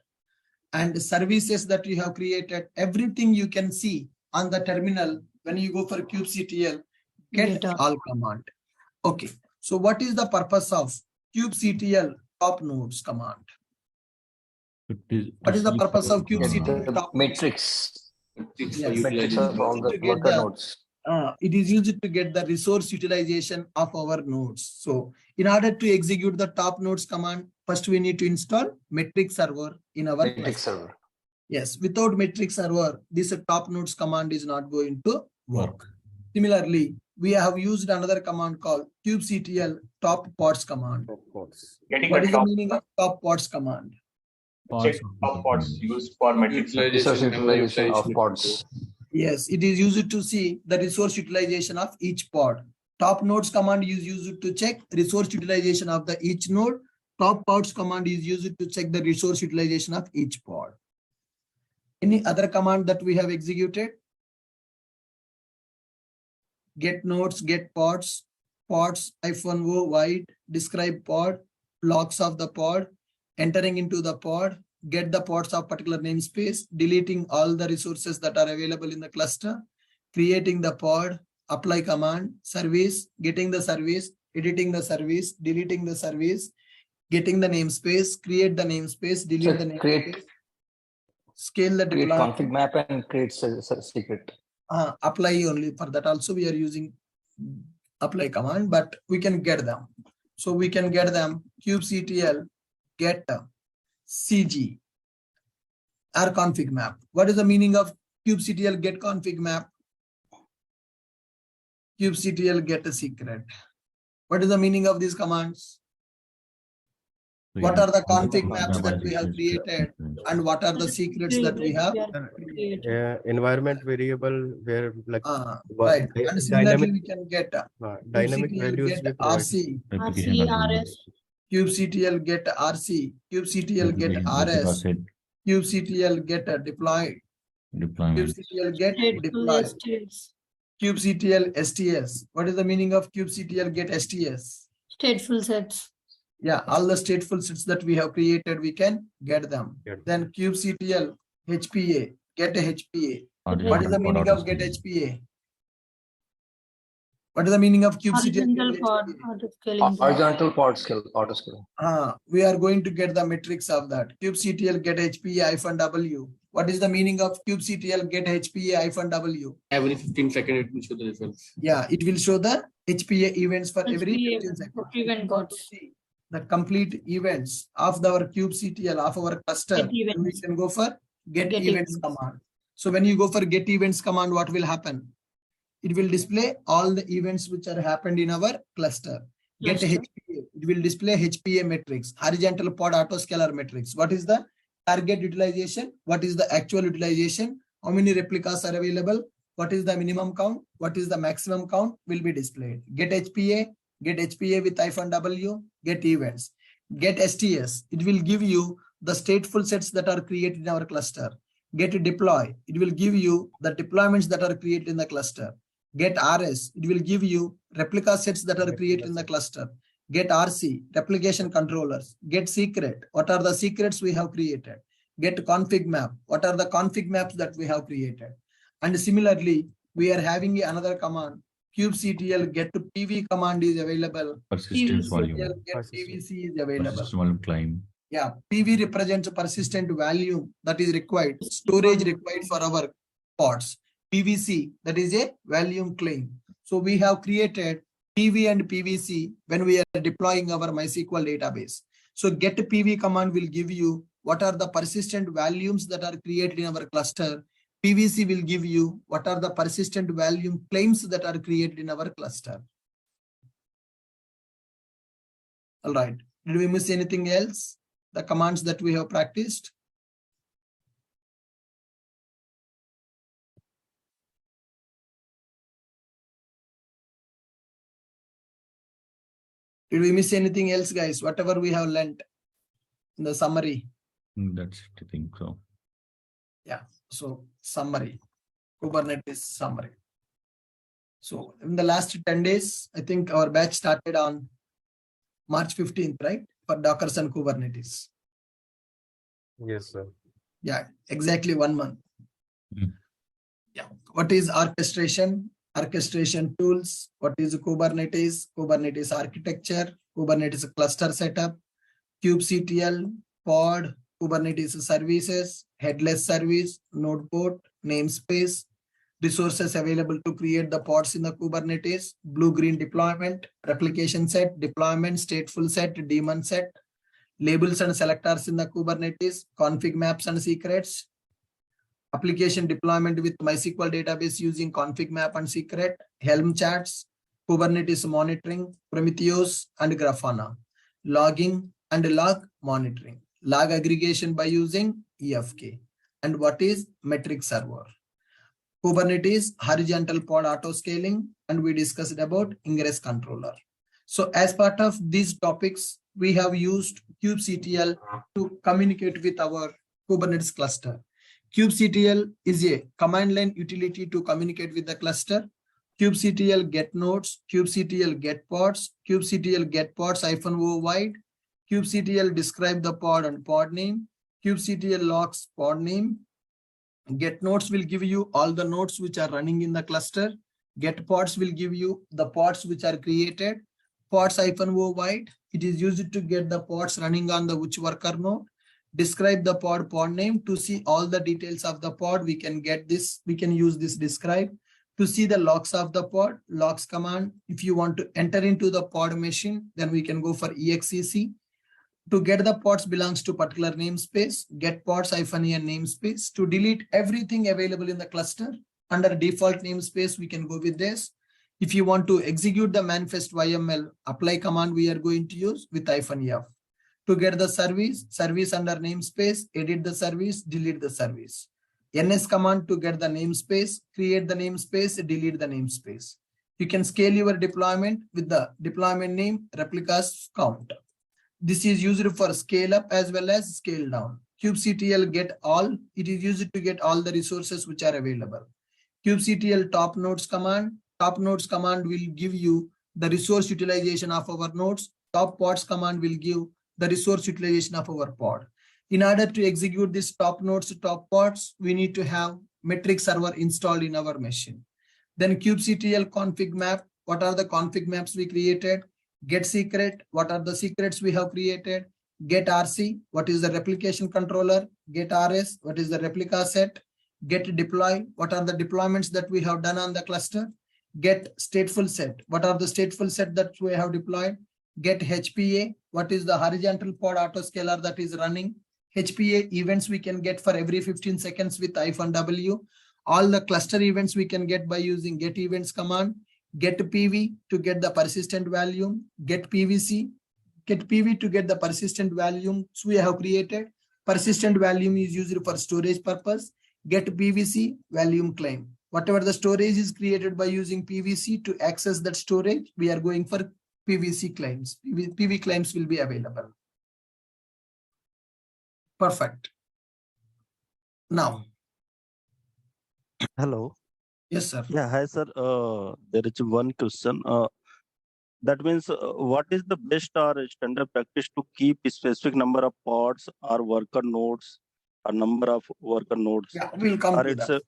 and services that you have created, everything you can see on the terminal when you go for kubectl get all command. Okay, so what is the purpose of kubectl top nodes command? What is the purpose of kubectl top matrix? Yes. Matrix of all the worker nodes. It is used to get the resource utilization of our nodes. So in order to execute the top nodes command, first we need to install metric server in our metric server. Yes, without metric server, this top nodes command is not going to work. Similarly, we have used another command called kubectl top pods command. What is the meaning of top pods command? Check top pods used for metric resource utilization of pods. Yes, it is used to see the resource utilization of each pod. Top nodes command is used to check resource utilization of the each node. Top pods command is used to check the resource utilization of each pod. Any other command that we have executed? Get nodes, get pods, pods -o wide, describe pod, blocks of the pod, entering into the pod, get the pods of particular namespace, deleting all the resources that are available in the cluster, creating the pod, apply command, service, getting the service, editing the service, deleting the service, getting the namespace, create the namespace, delete the namespace, scale the deployment. Create config map and create secret. Apply only. For that also we are using apply command, but we can get them. So we can get them kubectl get CG or config map. What is the meaning of kubectl get config map? kubectl get a secret. What is the meaning of these commands? What are the config maps that we have created and what are the secrets that we have? Environment variable where like right. And similarly we can get dynamic values get RC, kubectl get RC, kubectl get RS, kubectl get deployed, kubectl get deployed, kubectl STS. What is the meaning of kubectl get STS? Stateful sets. Yeah, all the stateful sets that we have created, we can get them. Then kubectl HPA, get a HPA. What is the meaning of get HPA? What is the meaning of kubectl? Horizontal pod scale, auto scale. We are going to get the metrics of that. kubectl get HPA-W. What is the meaning of kubectl get HPA-W? Every 15 seconds it will show the results. Yeah, it will show the HPA events for every 15 seconds. Event codes. The complete events of our kubectl of our cluster. We can go for get events command. So when you go for get events command, what will happen? It will display all the events which are happened in our cluster. Get HPA. It will display HPA metrics, horizontal pod autoscaler metrics. What is the target utilization? What is the actual utilization? How many replicas are available? What is the minimum count? What is the maximum count will be displayed. Get HPA with -W, get events. Get STS. It will give you the stateful sets that are created in our cluster. Get deploy. It will give you the deployments that are created in the cluster. Get RS. It will give you replica sets that are created in the cluster. Get RC, replication controllers. Get secret. What are the secrets we have created? Get config map. What are the config maps that we have created? And similarly, we are having another command. kubectl get to PV command is available. Persistence volume. Get PVC is available. Persistence volume claim. Yeah, PV represents persistent value that is required, storage required for our pods. PVC, that is a volume claim. So we have created PV and PVC when we are deploying our MySQL database. So get PV command will give you what are the persistent volumes that are created in our cluster. PVC will give you what are the persistent volume claims that are created in our cluster. All right. Did we miss anything else? The commands that we have practiced? Did we miss anything else, guys? Whatever we have learned in the summary. That's it, I think so. Yeah. So summary, Kubernetes summary. So in the last 10 days, I think our batch started on March 15th, right? For Dockers and Kubernetes. Yes, sir. Yeah, exactly 1 month. Mm. Yeah. What is orchestration? Orchestration tools. What is Kubernetes? Kubernetes architecture, Kubernetes cluster setup, kubectl, pod, Kubernetes services, headless service, node port, namespace, resources available to create the pods in the Kubernetes, blue-green deployment, replication set, deployment, stateful set, daemon set, labels and selectors in the Kubernetes, config maps and secrets, application deployment with MySQL database using config map and secret, Helm charts, Kubernetes monitoring, Prometheus and Grafana, logging and log monitoring, log aggregation by using EFK. And what is metric server? Kubernetes horizontal pod auto scaling, and we discussed about ingress controller. So as part of these topics, we have used kubectl to communicate with our Kubernetes cluster. kubectl is a command line utility to communicate with the cluster. kubectl get nodes, kubectl get pods, kubectl get pods -o wide, kubectl describe the pod and pod name, kubectl logs pod name. Get nodes will give you all the nodes which are running in the cluster. Get pods will give you the pods which are created. Pods -o wide, it is used to get the pods running on the which worker node. Describe the pod name. To see all the details of the pod, we can get this, we can use this describe. To see the logs of the pod, logs command. If you want to enter into the pod machine, then we can go for exec. To get the pods belongs to particular namespace, get pods -en namespace. To delete everything available in the cluster under default namespace, we can go with this. If you want to execute the manifest YML, apply command we are going to use with -f. To get the service under namespace, edit the service, delete the service. NS command to get the namespace, create the namespace, delete the namespace. You can scale your deployment with the deployment name, replicas count. This is used for scale up as well as scale down. kubectl get all, it is used to get all the resources which are available. kubectl top nodes command will give you the resource utilization of our nodes. Top pods command will give the resource utilization of our pod. In order to execute this top nodes, top pods, we need to have metric server installed in our machine. Then kubectl config map, what are the config maps we created? Get secret, what are the secrets we have created? Get RC, what is the replication controller? Get RS, what is the replica set? Get deploy, what are the deployments that we have done on the cluster? Get stateful set, what are the stateful set that we have deployed? Get HPA, what is the horizontal pod autoscaler that is running? HPA events we can get for every 15 seconds with -w. All the cluster events we can get by using get events command. Get PV to get the persistent volume, get PVC, get PV to get the persistent volume. So we have created. Persistent volume is used for storage purpose. Get PVC volume claim. Whatever the storage is created by using PVC to access that storage, we are going for PVC claims. PV claims will be available. Perfect. Now. Hello. Yes, sir. Yeah, hi, sir. There is one question. That means what is the best or standard practice to keep a specific number of pods or worker nodes or number of worker nodes? Yeah, we'll come or to it's that.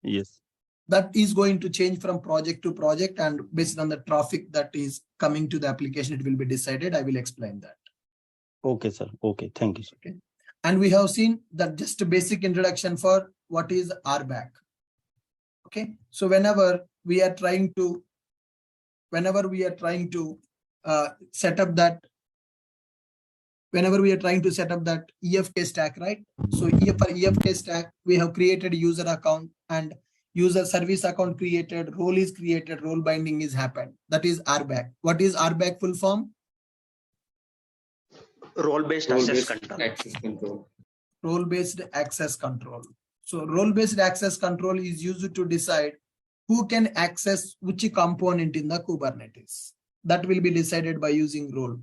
Yes. That is going to change from project to project, and based on the traffic that is coming to the application, it will be decided. I will explain that. Okay, sir. Okay, thank you, sir. Okay. And we have seen that just a basic introduction for what is RBAC. Okay. So whenever we are trying to set up that EFK stack, right? So for EFK stack, we have created user account and user service account created, role is created, role binding is happened. That is RBAC. What is RBAC full form? Role-based access control. Role-based access control. So role-based access control is used to decide who can access which component in the Kubernetes. That will be decided by using role.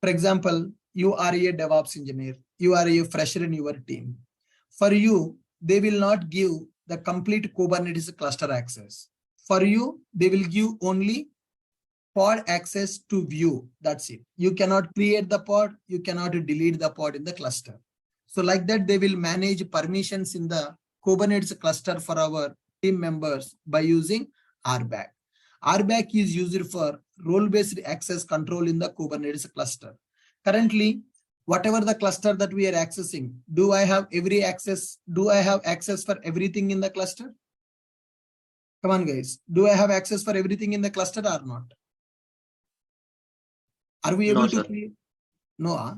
For example, you are a DevOps engineer. You are a fresher in your team. For you, they will not give the complete Kubernetes cluster access. For you, they will give only pod access to view. That's it. You cannot create the pod. You cannot delete the pod in the cluster. So like that, they will manage permissions in the Kubernetes cluster for our team members by using RBAC. RBAC is used for role-based access control in the Kubernetes cluster. Currently, whatever the cluster that we are accessing, do I have access for everything in the cluster? Come on, guys. Do I have access for everything in the cluster or not? Are we able to create? No.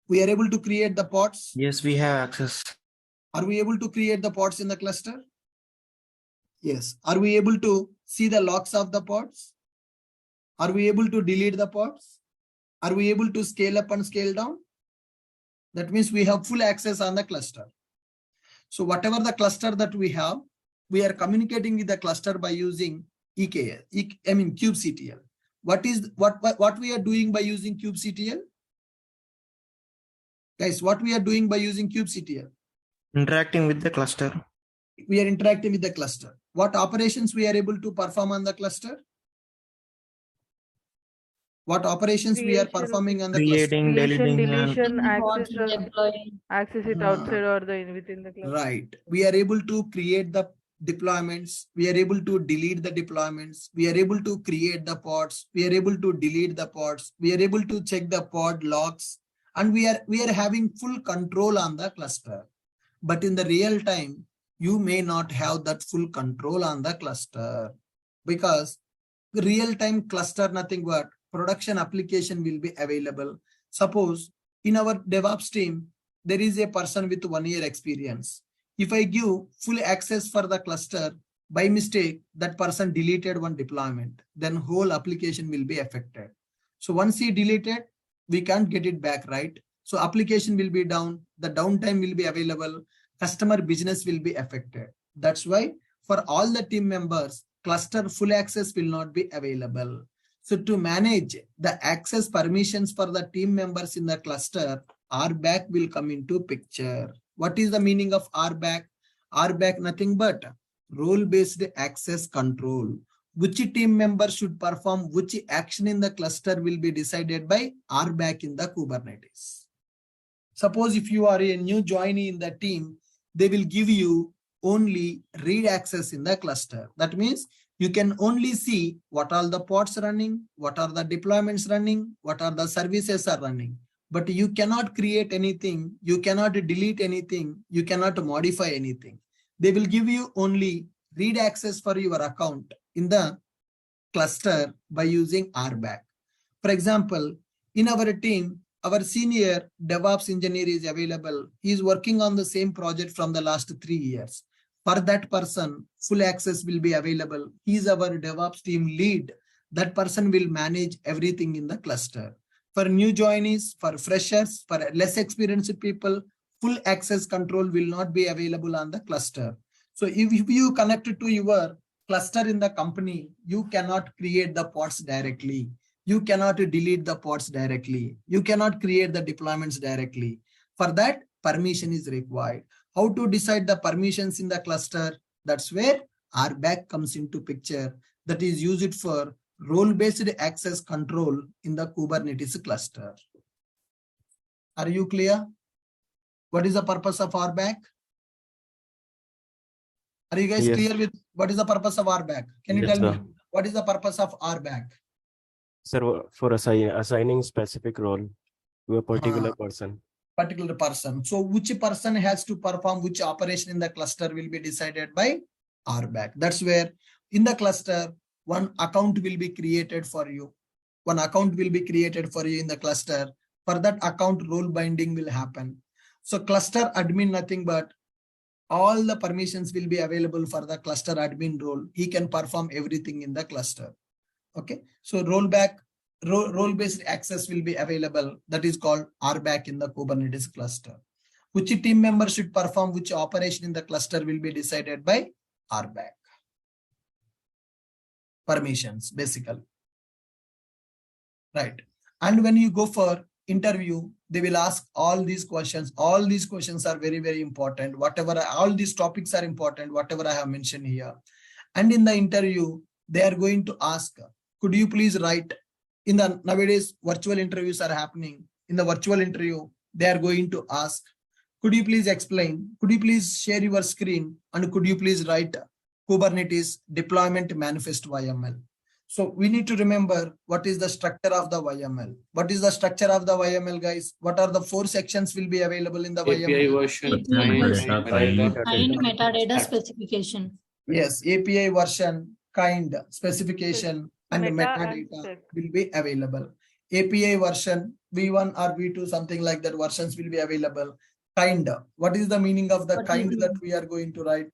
We are able to create the pods? Yes, we have access. Are we able to create the pods in the cluster? Yes. Are we able to see the logs of the pods? Are we able to delete the pods? Are we able to scale up and scale down? That means we have full access on the cluster. So whatever the cluster that we have, we are communicating with the cluster by using kubectl. What we are doing by using kubectl? Guys, what we are doing by using kubectl? Interacting with the cluster. We are interacting with the cluster. What operations we are able to perform on the cluster? What operations we are performing on the cluster? Creation, deletion, Deploying. access it outside or within the cluster. Right. We are able to create the deployments. We are able to delete the deployments. We are able to create the pods. We are able to delete the pods. We are able to check the pod logs. And we are having full control on the cluster. But in the real time, you may not have that full control on the cluster, because the real time cluster, nothing but production application will be available. Suppose in our DevOps team, there is a person with 1 year experience. If I give full access for the cluster, by mistake, that person deleted one deployment, then whole application will be affected. So once he deleted, we can't get it back, right? So application will be down, the downtime will be available, customer business will be affected. That's why for all the team members, cluster full access will not be available. So to manage the access permissions for the team members in the cluster, RBAC will come into picture. What is the meaning of RBAC? RBAC nothing but role-based access control. Which team member should perform which action in the cluster will be decided by RBAC in the Kubernetes. Suppose if you are a new joinee in the team, they will give you only read access in the cluster. That means you can only see what are the pods running, what are the deployments running, what are the services are running. But you cannot create anything, you cannot delete anything, you cannot modify anything. They will give you only read access for your account in the cluster by using RBAC. For example, in our team, our senior DevOps engineer is available. He is working on the same project from the last 3 years. For that person, full access will be available. He is our DevOps team lead. That person will manage everything in the cluster. For new joinees, for freshers, for less experienced people, full access control will not be available on the cluster. So if you connect it to your cluster in the company, you cannot create the pods directly. You cannot delete the pods directly. You cannot create the deployments directly. For that, permission is required. How to decide the permissions in the cluster? That's where RBAC comes into picture. That is used for role-based access control in the Kubernetes cluster. Are you clear? What is the purpose of RBAC? Are you guys Yes. clear with what is the purpose of RBAC? Can you Yes, tell me sir. what is the purpose of RBAC? Sir, for assigning specific role to a particular person. Particular person. So which person has to perform which operation in the cluster will be decided by RBAC. That's where in the cluster, one account will be created for you. One account will be created for you in the cluster. For that account, role binding will happen. So cluster admin, nothing but all the permissions will be available for the cluster admin role. He can perform everything in the cluster. Okay. So role-based access will be available. That is called RBAC in the Kubernetes cluster. Which team member should perform which operation in the cluster will be decided by RBAC. Permissions, basically. Right. And when you go for interview, they will ask all these questions. All these questions are very, very important. All these topics are important, whatever I have mentioned here. And in the interview, they are going to ask, could you please write in the nowadays virtual interviews are happening. In the virtual interview, they are going to ask, could you please explain? Could you please share your screen? And could you please write Kubernetes deployment manifest YML? So we need to remember what is the structure of the YML. What is the structure of the YML, guys? What are the 4 sections will be available in the API YML? version, API version, metadata. kind metadata specification. Yes, API version, kind, specification, and metadata will be available. API version, V1 or V2, something like that, versions will be available. Kind, what is the meaning of the kind that we are going to write?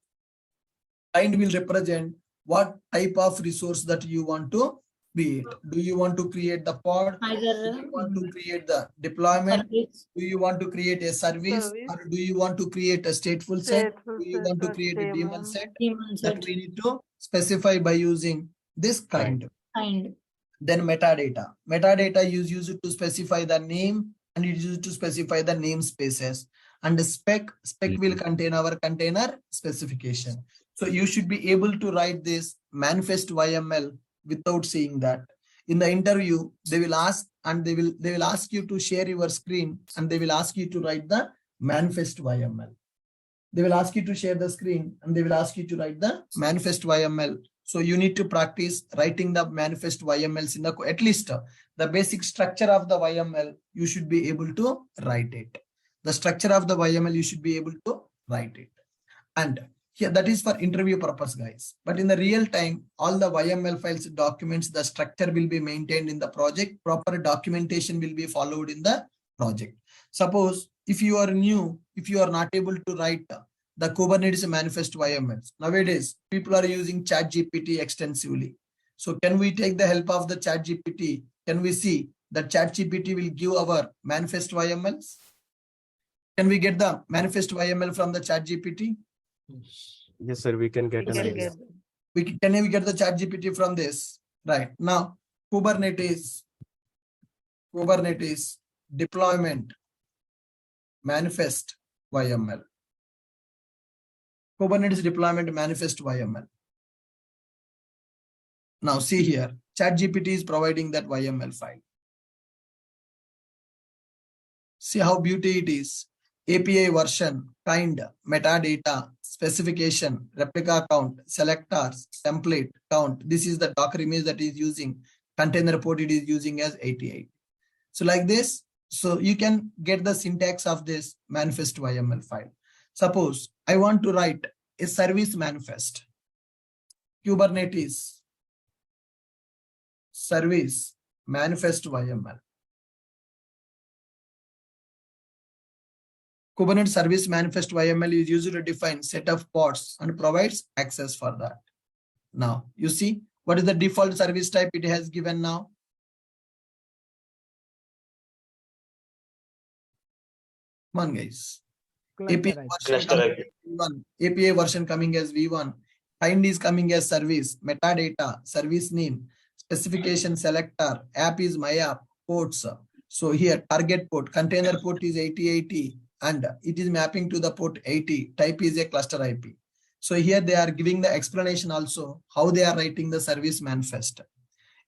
Kind will represent what type of resource that you want to create. Do you want to create the pod? Do you want to create the deployment? Service. Do you want to create a service? Or do you want to create a stateful set? Do you want to create a daemon set? That we need to specify by using this kind. Then metadata. Metadata is used to specify the name and it is used to specify the namespaces. And the spec will contain our container specification. So you should be able to write this manifest YML without seeing that. In the interview, they will ask and they will ask you to share your screen and they will ask you to write the manifest YML. They will ask you to share the screen and they will ask you to write the manifest YML. So you need to practice writing the manifest YMLs in the at least the basic structure of the YML. You should be able to write it. The structure of the YML you should be able to write it. And here that is for interview purpose, guys. But in the real time, all the YML files, documents, the structure will be maintained in the project. Proper documentation will be followed in the project. Suppose if you are new, if you are not able to write the Kubernetes manifest YMLs, nowadays people are using ChatGPT extensively. So can we take the help of the ChatGPT? Can we see that ChatGPT will give our manifest YMLs? Can we get the manifest YML from the ChatGPT? Yes, sir, we can get Can we get the ChatGPT from this? Right. Now, Kubernetes deployment manifest YML. Kubernetes deployment manifest YML. Now see here, ChatGPT is providing that YML file. See how beauty it is. API version, kind, metadata, specification, replica count, selectors, template, count. This is the Docker image that is using. Container port it is using as 88. So like this, so you can get the syntax of this manifest YML file. Suppose I want to write a service manifest. Kubernetes service manifest YML. Kubernetes service manifest YML is used to define set of pods and provides access for that. Now you see what is the default service type it has given now. Come on, guys. API version coming as V1. Kind is coming as service, metadata, service name, specification selector, app is my app, ports. So here target port, container port is 8080 and it is mapping to the port 80. Type is a cluster IP. So here they are giving the explanation also how they are writing the service manifest.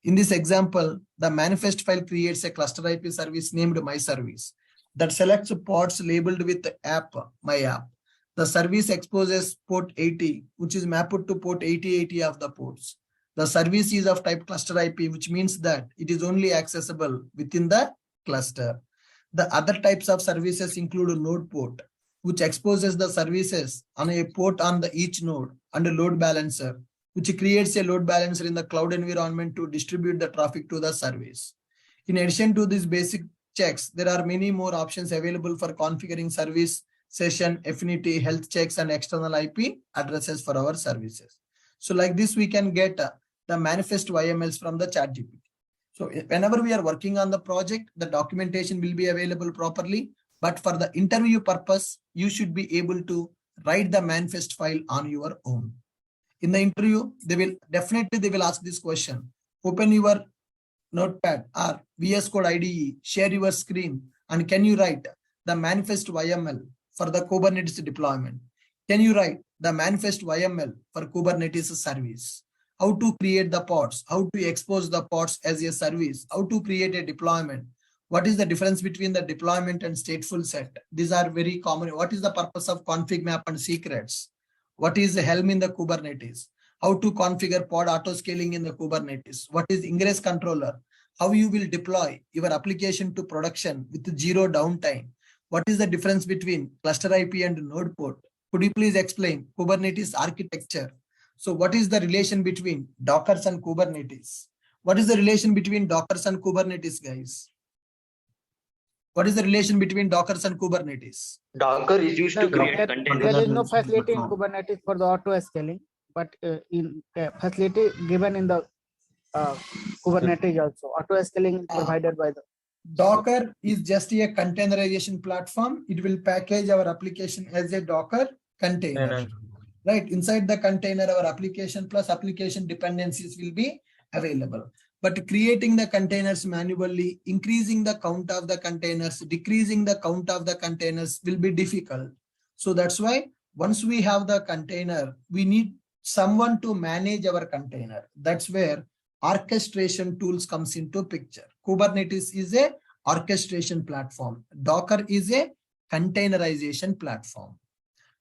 In this example, the manifest file creates a cluster IP service named my service that selects pods labeled with app, my app. The service exposes port 80, which is mapped to port 8080 of the ports. The service is of type cluster IP, which means that it is only accessible within the cluster. The other types of services include node port, which exposes the services on a port on the each node, and a load balancer, which creates a load balancer in the cloud environment to distribute the traffic to the service. In addition to these basic checks, there are many more options available for configuring service, session, affinity, health checks, and external IP addresses for our services. So like this, we can get the manifest YMLs from the ChatGPT. So whenever we are working on the project, the documentation will be available properly. But for the interview purpose, you should be able to write the manifest file on your own. In the interview, they will ask this question. Open your notepad or VS Code IDE, share your screen, and can you write the manifest YML for the Kubernetes deployment? Can you write the manifest YML for Kubernetes service? How to create the pods, how to expose the pods as a service, how to create a deployment. What is the difference between the deployment and stateful set? These are very common. What is the purpose of config map and secrets? What is the Helm in the Kubernetes? How to configure pod auto scaling in the Kubernetes? What is ingress controller? How you will deploy your application to production with zero downtime? What is the difference between cluster IP and node port? Could you please explain Kubernetes architecture? So what is the relation between Dockers and Kubernetes? What is the relation between Dockers and Kubernetes, guys? What is the relation between Dockers and Kubernetes? Docker is used to create containers. There is no facility in Kubernetes for the auto scaling, but in facility given in the Kubernetes also. Auto scaling is provided by the Docker is just a containerization platform. It will package our application as a Docker container. Right, inside the container, our application plus application dependencies will be available. But creating the containers manually, increasing the count of the containers, decreasing the count of the containers will be difficult. So that's why once we have the container, we need someone to manage our container. That's where orchestration tools comes into picture. Kubernetes is a orchestration platform. Docker is a containerization platform.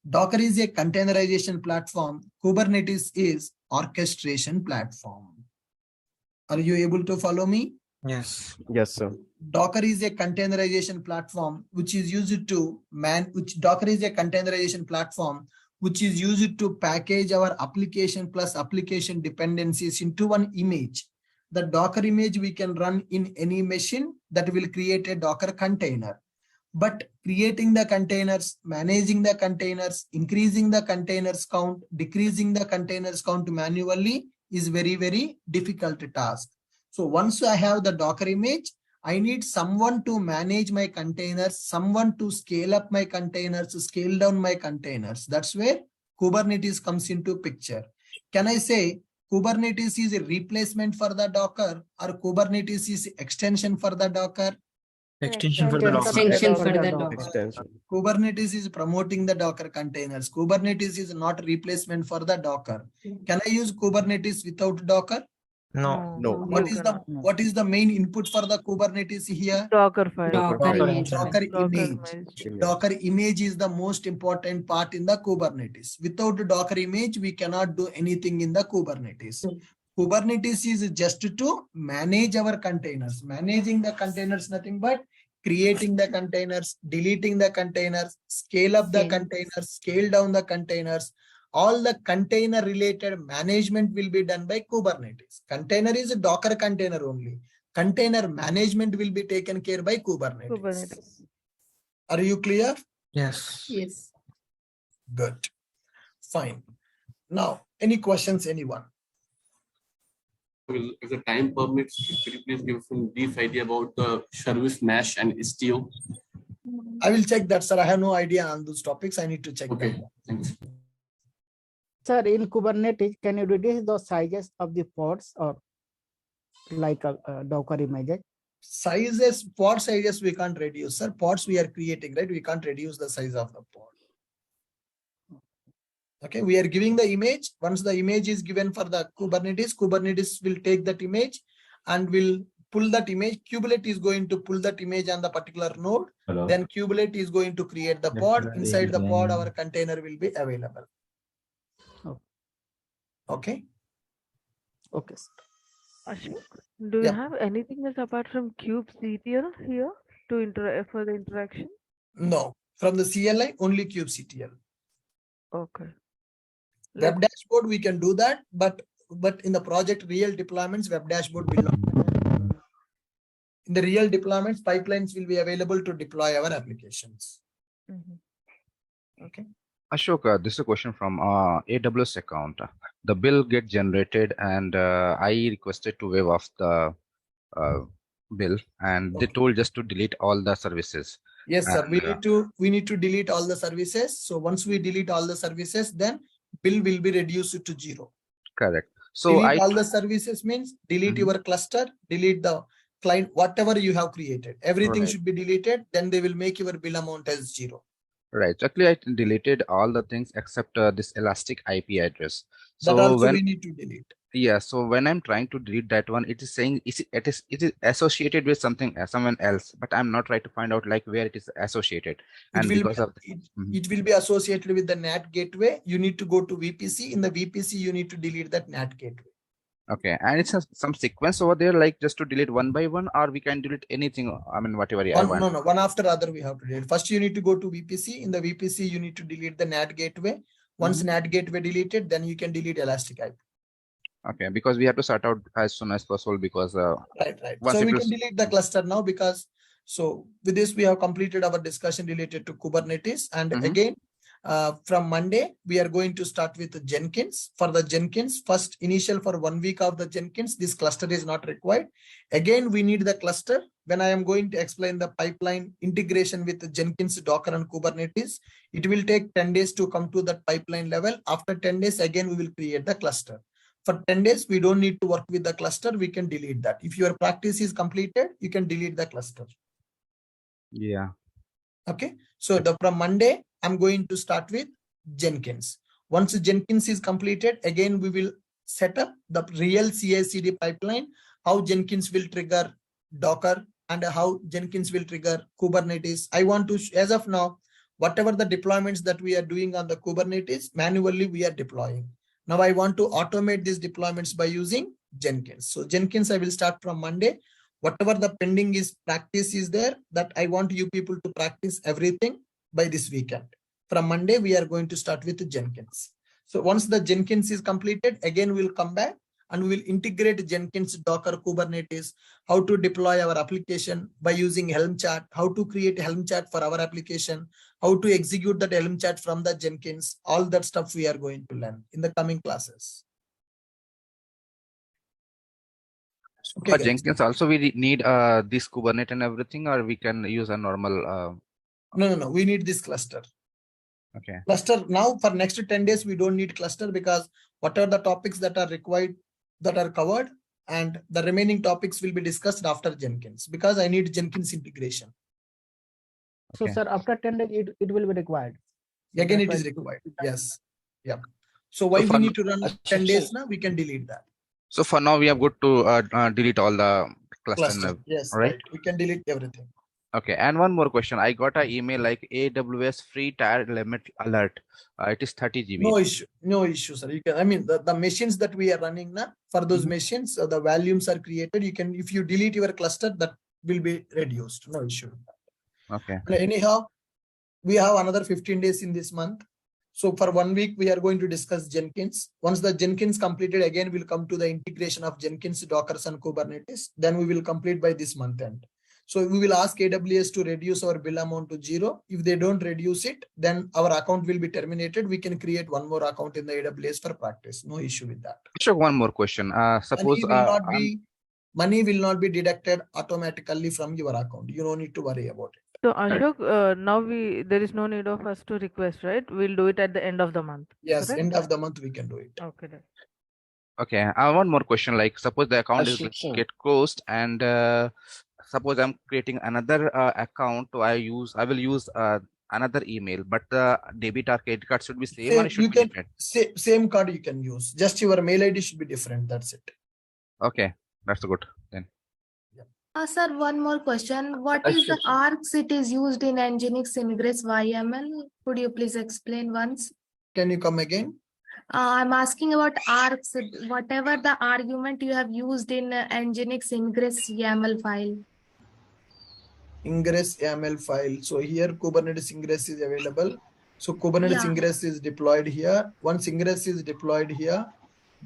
Docker is a containerization platform. Kubernetes is orchestration platform. Are you able to follow me? Yes. Yes, sir. Docker is a containerization platform which is used to Docker is a containerization platform which is used to package our application plus application dependencies into one image. The Docker image we can run in any machine that will create a Docker container. But creating the containers, managing the containers, increasing the containers count, decreasing the containers count manually is very, very difficult task. So once I have the Docker image, I need someone to manage my containers, someone to scale up my containers, scale down my containers. That's where Kubernetes comes into picture. Can I say Kubernetes is a replacement for the Docker, or Kubernetes is extension for the Docker? Extension for the Docker. Extension for the Docker. Extension. Kubernetes is promoting the Docker containers. Kubernetes is not replacement for the Docker. Can I use Kubernetes without Docker? No. No. What is the main input for the Kubernetes here? Docker file. Docker image. Docker image. Image. Docker image is the most important part in the Kubernetes. Without Docker image, we cannot do anything in the Kubernetes. Kubernetes is just to manage our containers. Managing the containers, nothing but creating the containers, deleting the containers, scale up the containers, scale down the containers. All the container related management will be done by Kubernetes. Container is a Docker container only. Container management will be taken care by Kubernetes. Are you clear? Yes. Yes. Good. Fine. Now, any questions, anyone? If the time permits, could you please give some brief idea about the service mesh and Istio? I will check that, sir. I have no idea on those topics. I need to check. Okay, thanks. Sir, in Kubernetes, can you reduce the sizes of the pods or like a Docker image? Pod sizes we can't reduce, sir. Pods we are creating, right? We can't reduce the size of the pod. Okay, we are giving the image. Once the image is given for the Kubernetes, Kubernetes will take that image and will pull that image. Kubernetes is going to pull that image on the particular node. Hello. Then Kubernetes is going to create the pod. Inside the pod, our container will be available. Oh. Okay. Okay. Ashok, do you have anything else apart from kubectl here to for the interaction? No, from the CLI only kubectl. Okay. Web dashboard we can do that, but in the project real deployments, web dashboard will not. In the real deployments, pipelines will be available to deploy our applications. Okay. Ashok, this is a question from AWS account. The bill get generated and I requested to waive off the bill, and they told just to delete all the services. Yes, sir. We need to delete all the services. So once we delete all the services, then bill will be reduced to 0. Correct. So delete all the services means delete your cluster, delete the client, whatever you have created. Everything should be deleted. Then they will make your bill amount as 0. Right. Actually, I deleted all the things except this elastic IP address. That So also we need to delete. Yeah. So when I'm trying to delete that one, it is saying it is associated with someone else, but I'm not trying to find out like where it is associated. And because of it will be associated with the NAT gateway. You need to go to VPC. In the VPC, you need to delete that NAT gateway. Okay, and it's some sequence over there, like just to delete one by one, or we can delete anything. I mean, whatever I want. No, one after other we have to delete. First, you need to go to VPC. In the VPC, you need to delete the NAT gateway. Once NAT gateway deleted, then you can delete elastic IP. Okay, because we have to start out as soon as possible because right. So we can delete the cluster now because with this we have completed our discussion related to Kubernetes, and again from Monday we are going to start with Jenkins. For the Jenkins, first initial for 1 week of the Jenkins, this cluster is not required. Again, we need the cluster when I am going to explain the pipeline integration with Jenkins, Docker and Kubernetes. It will take 10 days to come to that pipeline level. After 10 days, again, we will create the cluster. For 10 days, we don't need to work with the cluster. We can delete that. If your practice is completed, you can delete the cluster. Yeah. Okay. So from Monday, I'm going to start with Jenkins. Once Jenkins is completed, again, we will set up the real CI/CD pipeline, how Jenkins will trigger Docker and how Jenkins will trigger Kubernetes. I want to, as of now, whatever the deployments that we are doing on the Kubernetes, manually we are deploying. Now I want to automate these deployments by using Jenkins. So Jenkins, I will start from Monday. Whatever the pending practice is there, that I want you people to practice everything by this weekend. From Monday, we are going to start with Jenkins. So once the Jenkins is completed, again, we'll come back and we will integrate Jenkins, Docker, Kubernetes, how to deploy our application by using Helm chart, how to create a Helm chart for our application, how to execute that Helm chart from the Jenkins. All that stuff we are going to learn in the coming classes. Okay, for Jenkins also we need this Kubernetes and everything, or we can use a normal No, we need this cluster. Okay. Cluster now for next 10 days, we don't need cluster because whatever the topics that are required that are covered, and the remaining topics will be discussed after Jenkins because I need Jenkins integration. So sir, after 10 days, it will be required. Again, it is required. Yes. Yeah. So why we need to run 10 days now? We can delete that. So for now, we are good to delete all the cluster. Yes, right? We can delete everything. Okay, and one more question. I got an email like AWS free tire limit alert. It is 30 GB. No issue, sir. You can. I mean, the machines that we are running now, for those machines, the volumes are created. You can, if you delete your cluster, that will be reduced. No issue. Okay. Anyhow, we have another 15 days in this month. So for 1 week, we are going to discuss Jenkins. Once the Jenkins completed, again, we'll come to the integration of Jenkins, Docker, and Kubernetes. Then we will complete by this month end. So we will ask AWS to reduce our bill amount to 0. If they don't reduce it, then our account will be terminated. We can create one more account in the AWS for practice. No issue with that. Sure. One more question. Suppose money will not be deducted automatically from your account. You don't need to worry about it. So Ashok, now there is no need of us to request, right? We'll do it at the end of the month. Yes, correct? End of the month we can do it. Okay. Then. Okay. One more question. Like, suppose the account get closed, and suppose I'm creating another account. I will use another email, but the debit or credit card should be same, or it should be different. Same card you can use. Just your mail ID should be different. That's it. Okay, that's good then. Sir, one more question. What is the args it is used in Nginx Ingress YML? Could you please explain once? Can you come again? I'm asking about args, whatever the argument you have used in Nginx Ingress YAML file. Ingress YAML file. So here Kubernetes Ingress is available. So Kubernetes Ingress is deployed here. Once Ingress is deployed here,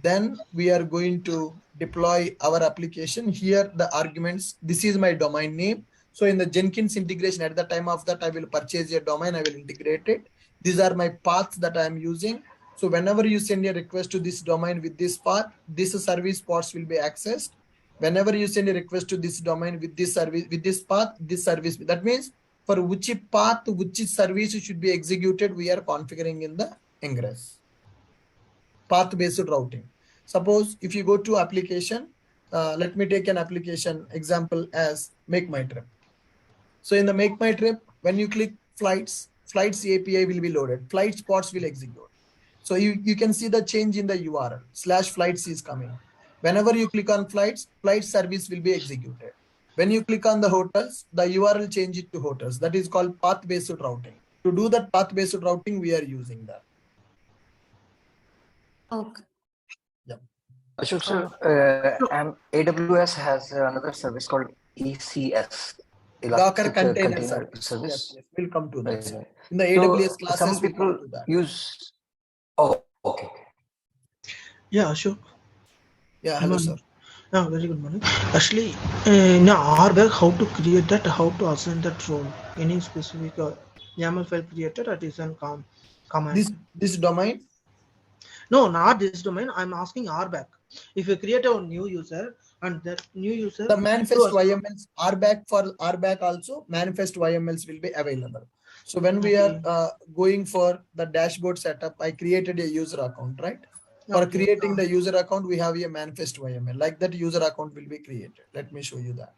then we are going to deploy our application. Here the arguments, this is my domain name. So in the Jenkins integration, at the time of that, I will purchase a domain, I will integrate it. These are my paths that I am using. So whenever you send a request to this domain with this path, this service pods will be accessed. Whenever you send a request to this domain with this service, with this path, this service, that means for which path, which service should be executed, we are configuring in the Ingress. Path-based routing. Suppose if you go to application, let me take an application example as Make My Trip. So in the Make My Trip, when you click flights API will be loaded. Flight spots will execute. So you can see the change in the URL. /flights is coming. Whenever you click on flight service will be executed. When you click on the hotels, the URL change it to hotels. That is called path-based routing. To do that path-based routing, we are using that. Okay. Yeah. Ashok sir, AWS has another service called ECS. Docker Container Service. Yes, we'll come to that. Right. In the AWS classes, some people use. Oh, okay. Yeah, Ashok. Yeah, hello, sir. Very good morning. Actually, in RBAC, how to create that, how to assign that role? Any specific YAML file created or is an command? This domain? No, not this domain. I'm asking RBAC. If you create a new user and that new user, the manifest YMLs RBAC also manifest YMLs will be available. So when we are going for the dashboard setup, I created a user account, right? For creating the user account, we have a manifest YML. Like that user account will be created. Let me show you that.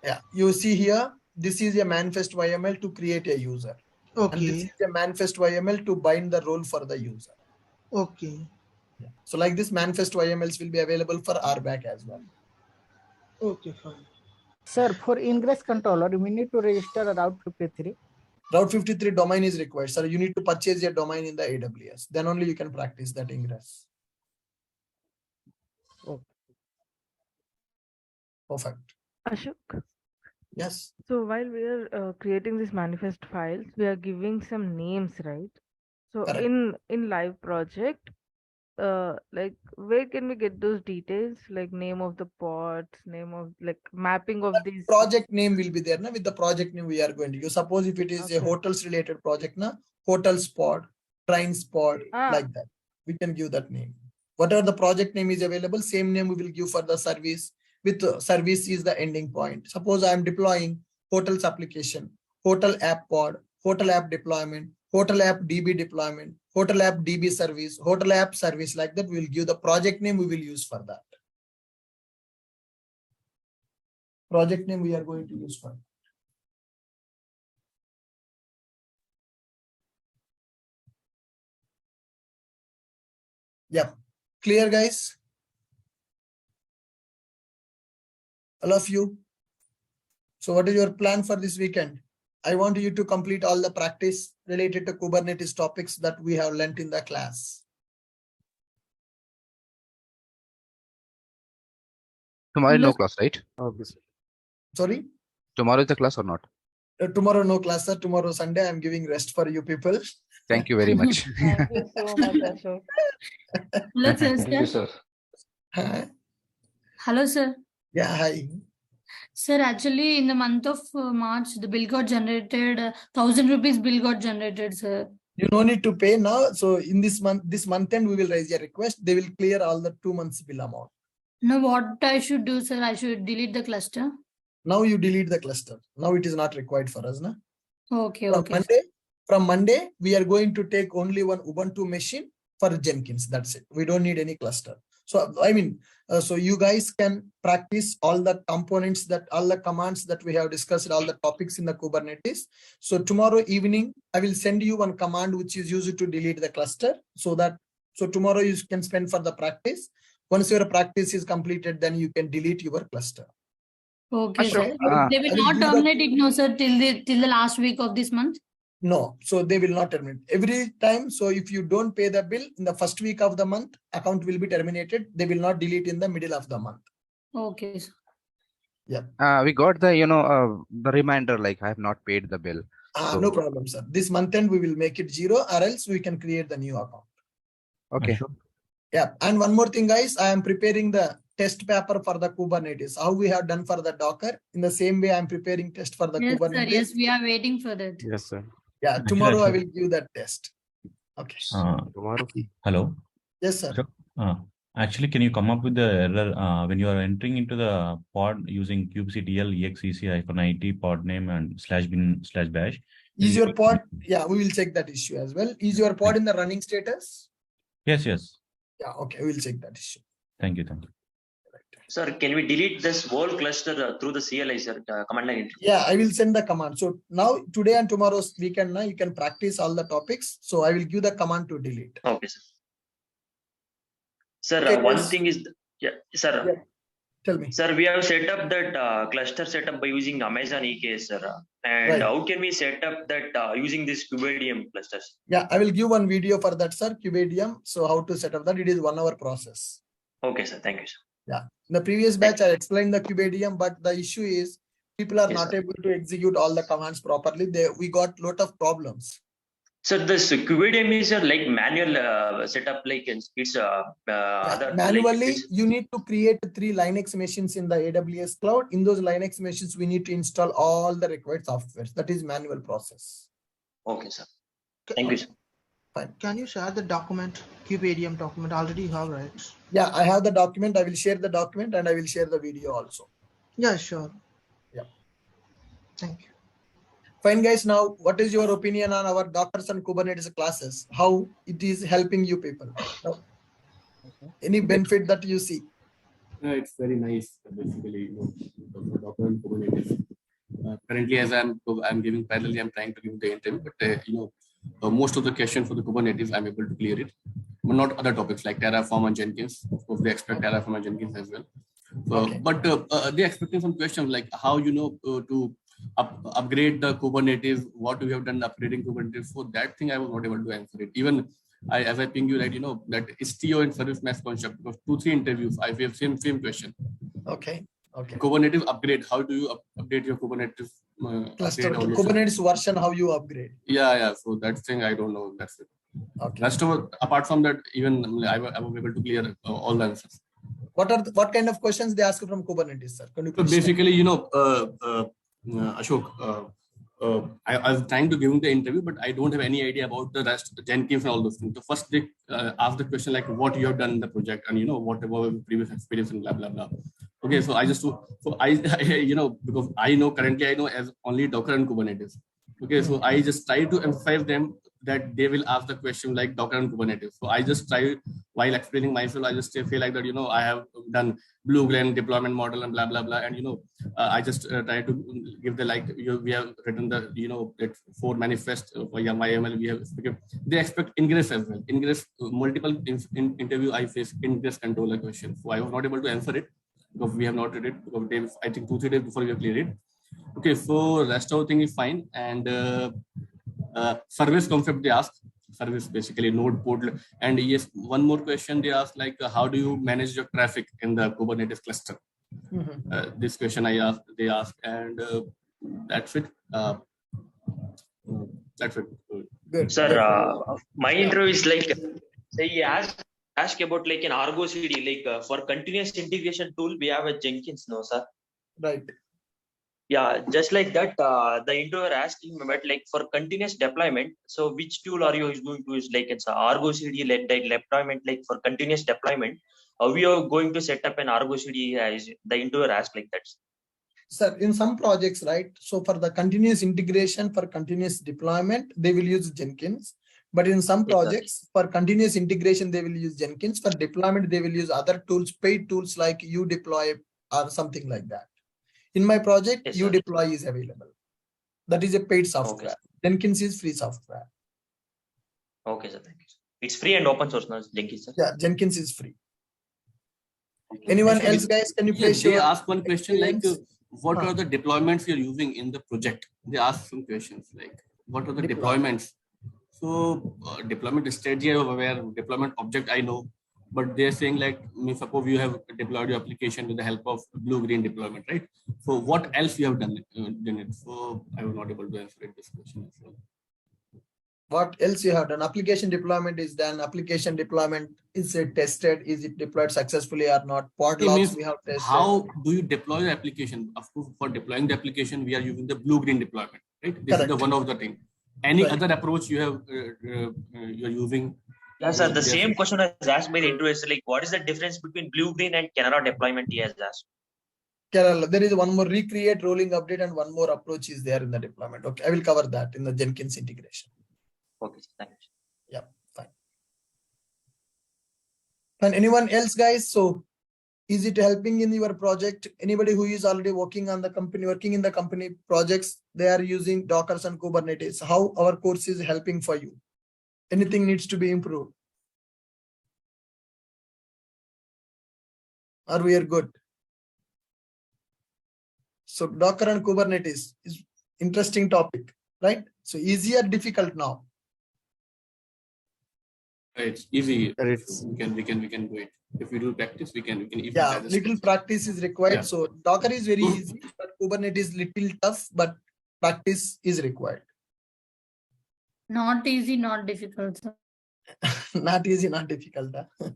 Yeah, you see here, this is a manifest YML to create a user. And this is a manifest YML to bind the role for the user. Okay. Yeah. So like this manifest YMLs will be available for RBAC as well. Okay, fine. Sir, for ingress controller, we need to register a Route 53. Route 53 domain is required. So you need to purchase your domain in the AWS. Then only you can practice that ingress. Okay. Perfect. Ashok? Yes. So while we are creating these manifest files, we are giving some names, right? So correct. in live project, like where can we get those details, like name of the pods, name of like mapping of these project name will be there. With the project name we are going to use. Suppose if it is a hotels related project, hotel spot, train spot, like that. We can give that name. Whatever the project name is available, same name we will give for the service. With service is the ending point. Suppose I am deploying hotels application, hotel app pod, hotel app deployment, hotel app DB deployment, hotel app DB service, hotel app service, like that. We will give the project name we will use for that. Project name we are going to use for. Yep. Clear, guys? All of you. So what is your plan for this weekend? I want you to complete all the practice related to Kubernetes topics that we have learnt in the class. Tomorrow no class, right? Sorry? Tomorrow is the class or not? Tomorrow no class, sir. Tomorrow Sunday. I'm giving rest for you people. Thank you very much. Thank you so much, Ashok. Hello, sir. Thank you, sir. Hello, sir. Yeah, hi. Sir, actually, in the month of March, the bill got generated. 1,000 rupees bill got generated, sir. You no need to pay now. So in this month end, we will raise your request. They will clear all the 2 months bill amount. Now, what I should do, sir? I should delete the cluster. Now you delete the cluster. Now it is not required for us, na? Okay, From Monday, we are going to take only one Ubuntu machine for Jenkins. That's it. We don't need any cluster. So I mean, so you guys can practice all the components all the commands that we have discussed, all the topics in the Kubernetes. So tomorrow evening, I will send you one command which is used to delete the cluster. So tomorrow you can spend for the practice. Once your practice is completed, then you can delete your cluster. Okay, Sure. sir. They will I will not give the- terminate it, no, sir, till the last week of this month. No, so they will not terminate every time. So if you don't pay the bill in the first week of the month, account will be terminated. They will not delete in the middle of the month. Okay, sir. Yeah. We got the the reminder like I have not paid the bill. So No problem, sir. This month end we will make it 0, or else we can create the new account. okay. Yeah. And one more thing, guys, I am preparing the test paper for the Kubernetes. How we have done for the Docker. In the same way, I am preparing test for the Yes, sir. Kubernetes. Yes, we are waiting for that. Yes, sir. Yeah. Tomorrow I will give that test. Okay. Tomorrow. Hello. Yes, sir. Actually, can you come up with the error when you are entering into the pod using kubectl exec-it pod name and /bin/bash? Is your pod? Yeah, we will check that issue as well. Is your pod in the running status? Yes, yes. Yeah, okay, we will check that issue. Thank you, thank you. Sir, can we delete this whole cluster through the CLI, sir, command line? Yeah, I will send the command. So now, today and tomorrow's weekend, now you can practice all the topics. So I will give the command to delete. Okay, sir. Sir, Okay, one yes. thing is, sir. Yeah. Tell me. Sir, we have set up that cluster setup by using Amazon EKS, sir. And Right. how can we set up that using this Kubernetes clusters? Yeah, I will give one video for that, sir. Kubernetes. So how to set up that? It is 1 hour process. Okay, sir. Thank you, sir. Yeah. In the previous batch, I explained the Kubernetes, but the issue is people are Yes, not sir. able to execute all the commands properly. We got lot of problems. So this Kubernetes is like manual setup, like it's other Manually, like you need to create 3 Linux machines in the AWS cloud. In those Linux machines, we need to install all the required softwares. That is manual process. Okay, sir. Thank you, sir. Fine. Can you share the document, Kubernetes document? Already you have, right? Yeah, I have the document. I will share the document and I will share the video also. Yeah, sure. Yeah. Thank you. Fine, guys. Now, what is your opinion on our Dockers and Kubernetes classes? How it is helping you people? Now, any benefit that you see? It's very nice, basically, Docker and Kubernetes. Currently, as I'm giving parallelly, I'm trying to give the interview, but most of the questions for the Kubernetes, I'm able to clear it, but not other topics like Terraform and Jenkins. Of course, they expect Terraform and Jenkins as well. But they're expecting some questions like how to upgrade the Kubernetes, what we have done upgrading Kubernetes. For that thing, I was not able to answer it. Even as I ping you, right, that STO and service mesh concept, because 2-3 interviews, I have same question. Okay. Okay. Kubernetes upgrade. How do you update your Kubernetes cluster? upgrade Kubernetes version, how you upgrade? Yeah. So that thing, I don't know. That's it. Okay. Rest of, apart from that, even I was able to clear all the answers. What kind of questions they ask from Kubernetes, sir? Can you So basically, Ashok, I was trying to give him the interview, but I don't have any idea about the rest, Jenkins and all those things. So first they ask the question like what you have done in the project and what about your previous experience and blah blah blah. Okay, so I because I know currently as only Docker and Kubernetes. Okay, so I just try to emphasize them that they will ask the question like Docker and Kubernetes. So I just try, while explaining myself, I just feel like that, I have done blue-green deployment model and blah, blah, blah. And, I just try to give the, we have written the, that 4 manifest for YAML. We have, they expect ingress as well. Ingress, multiple interview, I face ingress controller question. So I was not able to answer it because we have not read it. Because I think 2-3 days before we have cleared it. Okay, so rest of the thing is fine. And service concept they ask, service basically node portal. And yes, one more question they ask, like how do you manage your traffic in the Kubernetes cluster? This question they asked, and that's it. That's it. Good. Sir, my interview is like, say he ask about like an Argo CD, like for continuous integration tool, we have a Jenkins, no, sir? Right. Yeah, just like that, the interviewer asked him about like for continuous deployment. So which tool are you going to use? Like it's a Argo CD deployment, like for continuous deployment. We are going to set up an Argo CD as the interviewer asked like that. Sir, in some projects, right? So for the continuous integration, for continuous deployment, they will use Jenkins. But in some projects, for continuous integration, they will use Jenkins. For deployment, they will use other tools, paid tools like udeploy or something like that. In my project, udeploy is available. That is a paid software. Okay, Jenkins is free software. Okay, sir. Thank you. It's free and open source now, Jenkins, sir. Yeah, Jenkins is free. Anyone Actually, else, guys? Can you yeah, please they share ask one question like, what Huh. are the deployments you're using in the project? They ask some questions like, what are the Deployment. deployments? So deployment strategy, I'm aware, deployment object, I know, but they're saying like, suppose you have deployed your application with the help of blue-green deployment, right? So what else you have done it? So I was not able to answer this question as well. What else you have done? Application deployment is done. Application deployment, is it tested? Is it deployed successfully or not? Pod It logs means we have tested. how do you deploy the application? Of course, for deploying the application, we are using the blue-green deployment, right? This is the one of the thing. Any other approach you have you're using? Yeah, sir. The same question was asked by the interviewer. Like, what is the difference between blue-green and Canara deployment? He has asked. Kerala, there is one more recreate, rolling update, and one more approach is there in the deployment. Okay, I will cover that in the Jenkins integration. Okay, thank you. Yeah, fine. And anyone else, guys? So, is it helping in your project? Anybody who is already working in the company projects, they are using Docker and Kubernetes. How our course is helping for you? Anything needs to be improved? Or we are good? So Docker and Kubernetes is interesting topic, right? So easy or difficult now? It's easy. We can do it. If we do practice, we can easily digest little it. practice is required. Yeah. So Docker is very easy, but Kubernetes is little tough, but practice is required. Not easy, not difficult, sir. Not easy, not difficult. Huh?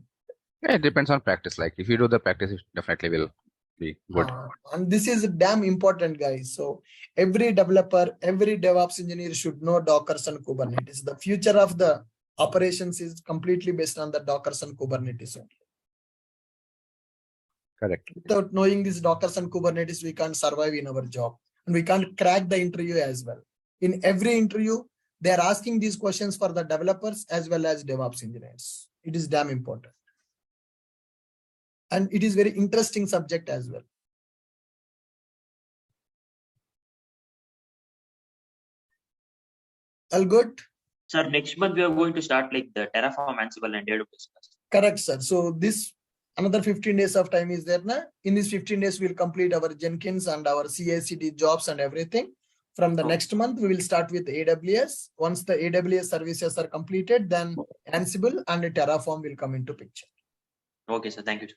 Yeah, it depends on practice. Like if you do the practice, it definitely will be good. And this is damn important, guys. So every developer, every DevOps engineer should know Docker and Kubernetes. The future of the operations is completely based on the Docker and Kubernetes only. Correct. Without knowing this Docker and Kubernetes, we can't survive in our job, and we can't crack the interview as well. In every interview, they are asking these questions for the developers as well as DevOps engineers. It is damn important. And it is very interesting subject as well. All good? Sir, next month we are going to start like the Terraform, Ansible, and AWS. Correct, sir. So this another 15 days of time is there. Na? In these 15 days, we'll complete our Jenkins and our CI/CD jobs and everything. From the next month, we will start with AWS. Once the AWS services are completed, then Ansible and Terraform will come into picture. Okay, sir. Thank you.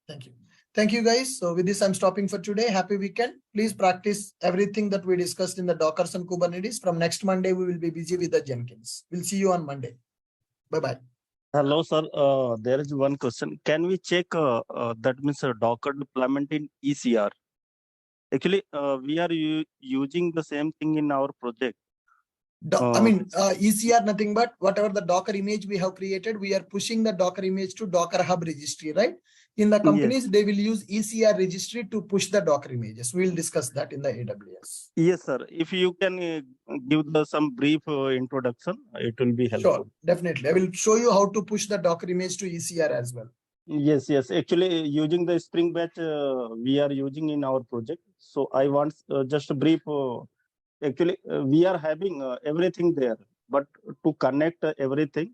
Thank you. Thank you, guys. So with this, I'm stopping for today. Happy weekend. Please practice everything that we discussed in the Docker and Kubernetes. From next Monday, we will be busy with the Jenkins. We'll see you on Monday. Bye-bye. Hello, sir. There is one question. Can we check that means Docker deployment in ECR? Actually, we are using the same thing in our project. ECR, nothing but whatever the Docker image we have created, we are pushing the Docker image to Docker Hub registry, right? In the companies, yes, they will use ECR registry to push the Docker images. We will discuss that in the AWS. Yes, sir. If you can give some brief introduction, it will be helpful. Sure, definitely. I will show you how to push the Docker image to ECR as well. Yes, yes. Actually, using the Spring Batch, we are using in our project. So I want just a brief. Actually, we are having everything there, but to connect everything,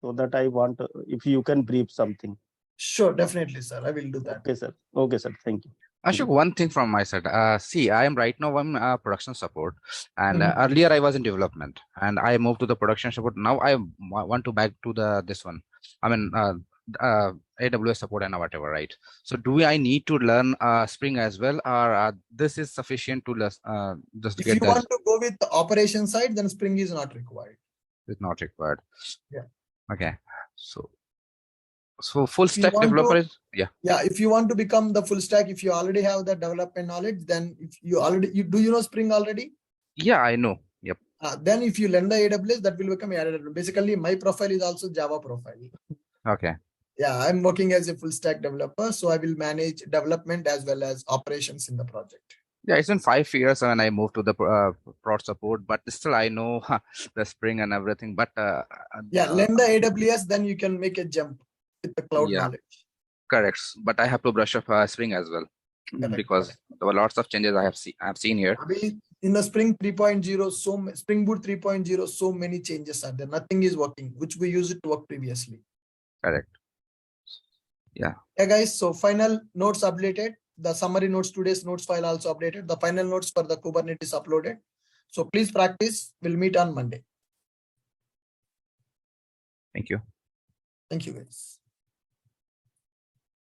so that I want if you can brief something. Sure, definitely, sir. I will do that. Okay, sir. Okay, sir. Thank you. Ashok, one thing from my side. See, I am right now I'm production support, and earlier I was in development, and I moved to the production support. Now I want to back to this one. I mean, AWS support and whatever, right? So, do I need to learn Spring as well, or this is sufficient to just if get? If you want to go with the operation side, then Spring is not required. It's not required. Yeah. Okay. So full stack developer is if you want to become the full stack, if you already have the development knowledge, then if you do you know Spring already? Yeah, I know. Yep. Then if you learn the AWS, that will become added. Basically, my profile is also Java profile. Okay. Yeah, I'm working as a full stack developer, so I will manage development as well as operations in the project. Yeah, it's been 5 years when I moved to the prod support, but still I know the Spring and everything. But learn the AWS, then you can make a jump with the cloud knowledge. Correct, but I have to brush up Spring as well. Correct, because there were lots of changes I have seen here. In the Spring 3.0, Spring Boot 3.0, so many changes are there. Nothing is working, which we used to work previously. Correct. Yeah. Yeah, guys. So final notes updated. The summary notes, today's notes file also updated. The final notes for the Kubernetes uploaded. So please practice. We'll meet on Monday. Thank you. Thank you, guys.